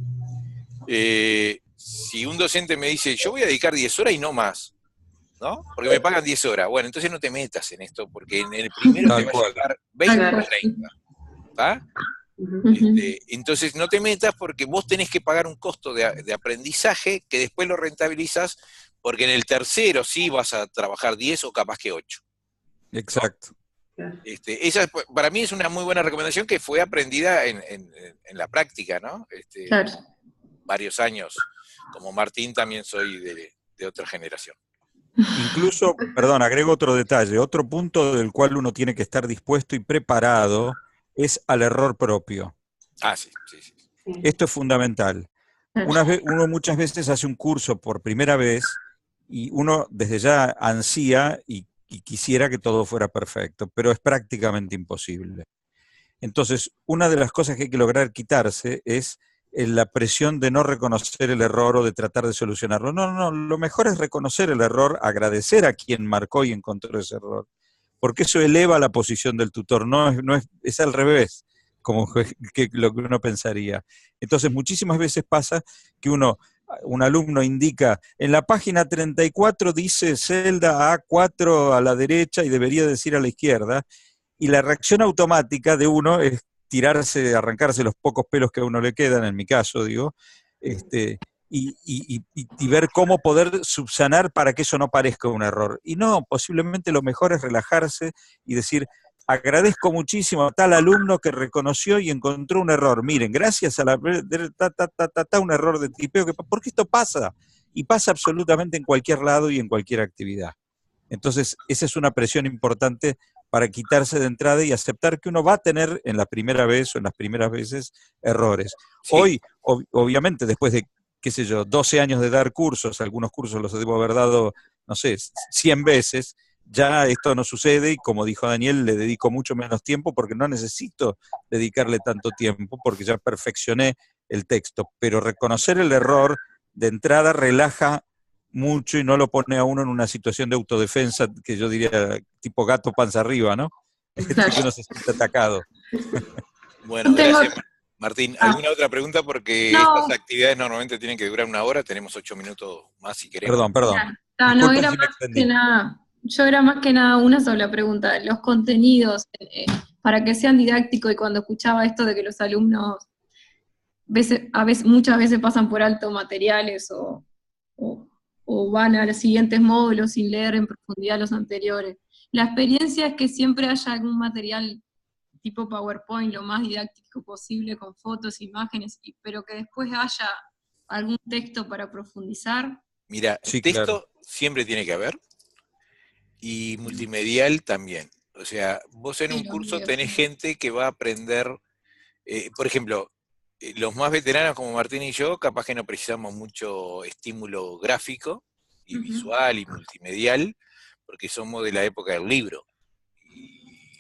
Speaker 1: si un docente me dice, yo voy a dedicar 10 horas y no más, ¿no? Porque me pagan 10 horas. Bueno, entonces no te metas en esto, porque en el primero te va a llevar 20 o 30. ¿Está? Entonces no te metas porque vos tenés que pagar un costo de aprendizaje que después lo rentabilizas, porque en el tercero sí vas a trabajar 10 o capaz que 8.
Speaker 3: Exacto.
Speaker 1: Esa para mí es una muy buena recomendación que fue aprendida en la práctica, ¿no?
Speaker 4: Claro.
Speaker 1: Varios años. Como Martín también soy de otra generación.
Speaker 3: Incluso, perdón, agrego otro detalle, otro punto del cual uno tiene que estar dispuesto y preparado es al error propio.
Speaker 1: Ah, sí.
Speaker 3: Esto es fundamental. Uno muchas veces hace un curso por primera vez y uno desde ya ansía y quisiera que todo fuera perfecto, pero es prácticamente imposible. Entonces, una de las cosas que hay que lograr quitarse es la presión de no reconocer el error o de tratar de solucionarlo. No, no, no, lo mejor es reconocer el error, agradecer a quien marcó y encontró ese error, porque eso eleva la posición del tutor, es al revés, como lo que uno pensaría. Entonces, muchísimas veces pasa que un alumno indica, en la página 34 dice celda A4 a la derecha y debería decir a la izquierda, y la reacción automática de uno es arrancarse los pocos pelos que a uno le quedan, en mi caso, digo, y ver cómo poder subsanar para que eso no parezca un error. Y no, posiblemente lo mejor es relajarse y decir, agradezco muchísimo a tal alumno que reconoció y encontró un error. Miren, gracias a un error de tipeo, porque esto pasa, y pasa absolutamente en cualquier lado y en cualquier actividad. Entonces, esa es una presión importante para quitarse de entrada y aceptar que uno va a tener en la primera vez o en las primeras veces errores. Sí. Hoy, obviamente, después de, 12 años de dar cursos, algunos cursos los debo haber dado, 100 veces, ya esto no sucede y como dijo Daniel, le dedico mucho menos tiempo porque no necesito dedicarle tanto tiempo porque ya perfeccioné el texto. Pero reconocer el error de entrada relaja mucho y no lo pone a uno en una situación de autodefensa que yo diría tipo gato panza arriba, ¿no? Que uno se siente atacado.
Speaker 1: Bueno, gracias, Martín. ¿Alguna otra pregunta? Porque estas actividades normalmente tienen que durar 1 hora, tenemos 8 minutos más si queremos.
Speaker 3: Perdón.
Speaker 4: No, era si más que nada, yo era más que nada una sola pregunta. Los contenidos, para que sean didácticos, y cuando escuchaba esto de que los alumnos muchas veces pasan por alto materiales o van a los siguientes módulos sin leer en profundidad los anteriores. La experiencia es que siempre haya algún material tipo PowerPoint, lo más didáctico posible, con fotos, imágenes, pero que después haya algún texto para profundizar.
Speaker 1: Mira, sí, texto claro. Siempre tiene que haber, y multimedial también. O sea, vos en un curso tenés gente que va a aprender, por ejemplo, los más veteranos como Martín y yo, capaz que no precisamos mucho estímulo gráfico y visual y multimedial, porque somos de la época del libro.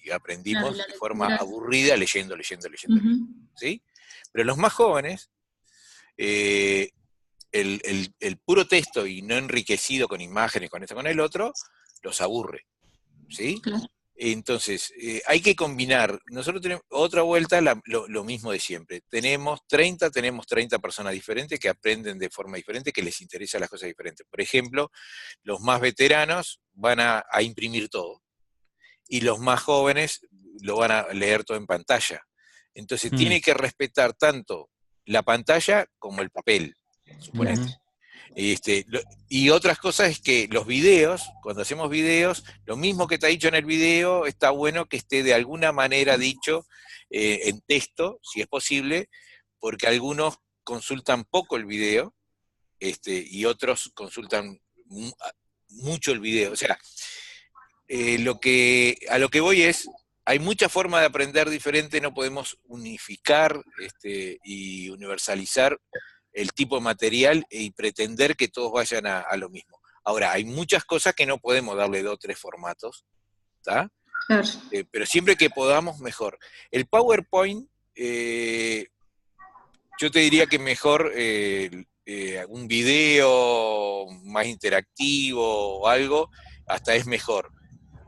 Speaker 1: Y aprendimos de forma aburrida leyendo. ¿Sí? Pero los más jóvenes, el puro texto y no enriquecido con imágenes, con esto, con el otro, los aburre. ¿Sí? Claro. Entonces, hay que combinar. Nosotros tenemos otra vuelta, lo mismo de siempre. Tenemos 30 personas diferentes que aprenden de forma diferente, que les interesan las cosas diferentes. Por ejemplo, los más veteranos van a imprimir todo, y los más jóvenes lo van a leer todo en pantalla. Entonces, tiene que respetar tanto la pantalla como el papel, suponete. Y otras cosas es que los videos, cuando hacemos videos, lo mismo que está dicho en el video, está bueno que esté de alguna manera dicho en texto, si es posible, porque algunos consultan poco el video, y otros consultan mucho el video. O sea, a lo que voy es, hay muchas formas de aprender diferente, no podemos unificar y universalizar el tipo de material y pretender que todos vayan a lo mismo. Ahora, hay muchas cosas que no podemos darle 2 o 3 formatos, ¿está? Claro. Pero siempre que podamos, mejor. El PowerPoint, yo te diría que mejor un video más interactivo o algo, hasta es mejor.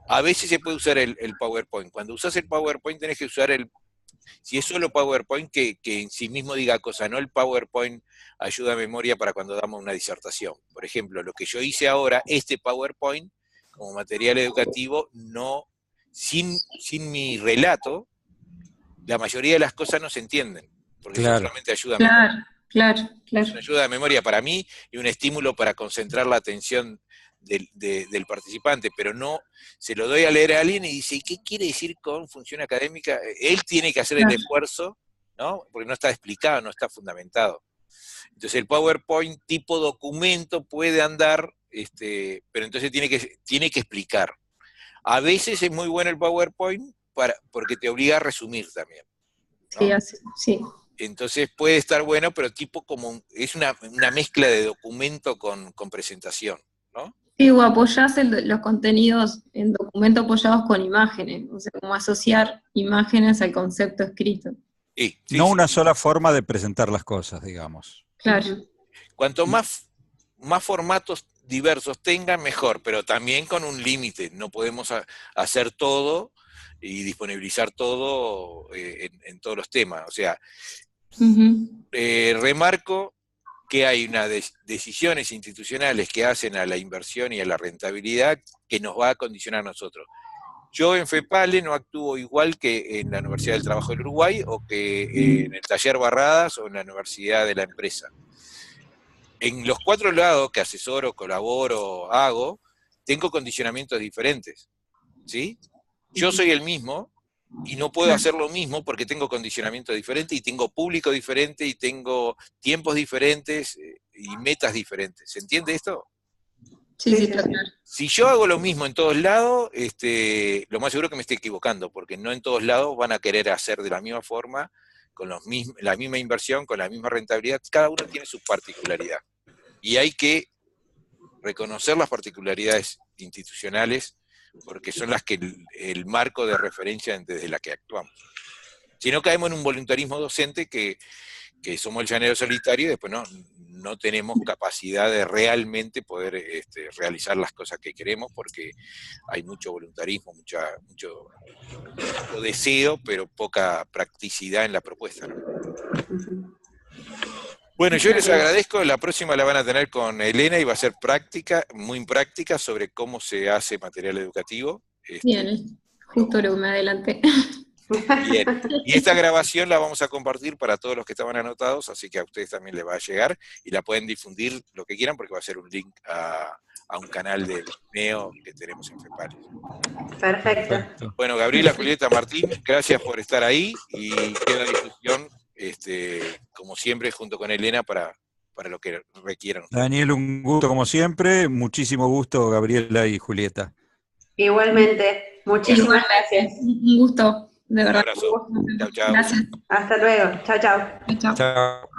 Speaker 1: A veces se puede usar el PowerPoint. Cuando usas el PowerPoint tenés que usar si es solo PowerPoint, que en sí mismo diga cosas, no el PowerPoint ayuda a memoria para cuando damos una disertación. Por ejemplo, lo que yo hice ahora, este PowerPoint, como material educativo, sin mi relato, la mayoría de las cosas no se entienden, porque eso solamente ayuda a memoria.
Speaker 4: Claro.
Speaker 1: Es una ayuda de memoria para mí y un estímulo para concentrar la atención del participante, pero no se lo doy a leer a alguien y dice, ¿y qué quiere decir con función académica? Él tiene que hacer el esfuerzo, ¿no? Porque no está explicado, no está fundamentado. Entonces el PowerPoint tipo documento puede andar, pero entonces tiene que explicar. A veces es muy bueno el PowerPoint porque te obliga a resumir también, ¿no?
Speaker 4: Sí.
Speaker 1: Entonces puede estar bueno, pero tipo como es una mezcla de documento con presentación, ¿no?
Speaker 4: Sí, o apoyás los contenidos en documentos apoyados con imágenes, o sea, como asociar imágenes al concepto escrito.
Speaker 1: Sí,
Speaker 3: No una sola forma de presentar las cosas, digamos.
Speaker 4: Claro.
Speaker 1: Cuanto más formatos diversos tengan, mejor, pero también con un límite. No podemos hacer todo y disponibilizar todo en todos los temas. O sea, remarco que hay decisiones institucionales que hacen a la inversión y a la rentabilidad que nos va a condicionar a nosotros. Yo en FEPALE no actúo igual que en la Universidad del Trabajo del Uruguay o que en el Taller Barradas o en la Universidad de la Empresa. En los 4 lados que asesoro, colaboro, hago, tengo condicionamientos diferentes, ¿sí? Yo soy el mismo y no puedo hacer lo mismo porque tengo condicionamientos diferentes y tengo público diferente y tengo tiempos diferentes y metas diferentes. ¿Se entiende esto?
Speaker 4: Sí, está claro.
Speaker 1: Si yo hago lo mismo en todos lados, lo más seguro es que me esté equivocando, porque no en todos lados van a querer hacer de la misma forma, con la misma inversión, con la misma rentabilidad. Cada uno tiene su particularidad. Y hay que reconocer las particularidades institucionales, porque son las que el marco de referencia desde la que actuamos. Si no, caemos en un voluntarismo docente que somos el llanero solitario y después no tenemos capacidad de realmente poder realizar las cosas que queremos, porque hay mucho voluntarismo, mucho deseo, pero poca practicidad en la propuesta, ¿no? Bueno, yo les agradezco. La próxima la van a tener con Elena y va a ser práctica, muy práctica, sobre cómo se hace material educativo.
Speaker 4: Bien, justo lo que me adelanté.
Speaker 1: Bien, y esta grabación la vamos a compartir para todos los que estaban anotados, así que a ustedes también les va a llegar y la pueden difundir lo que quieran porque va a ser un link a un canal de Neo que tenemos en FEPALE.
Speaker 2: Perfecto.
Speaker 1: Bueno, Gabriela, Julieta, Martín, gracias por estar ahí y queda a discusión, como siempre, junto con Elena para lo que requieran.
Speaker 3: Daniel, un gusto como siempre, muchísimo gusto, Gabriela y Julieta.
Speaker 2: Igualmente, muchísimas gracias.
Speaker 4: Un gusto, de verdad.
Speaker 1: Un abrazo. Chao, chao.
Speaker 4: Gracias.
Speaker 2: Hasta luego. Chao, chao.
Speaker 4: Chao.
Speaker 3: Chao.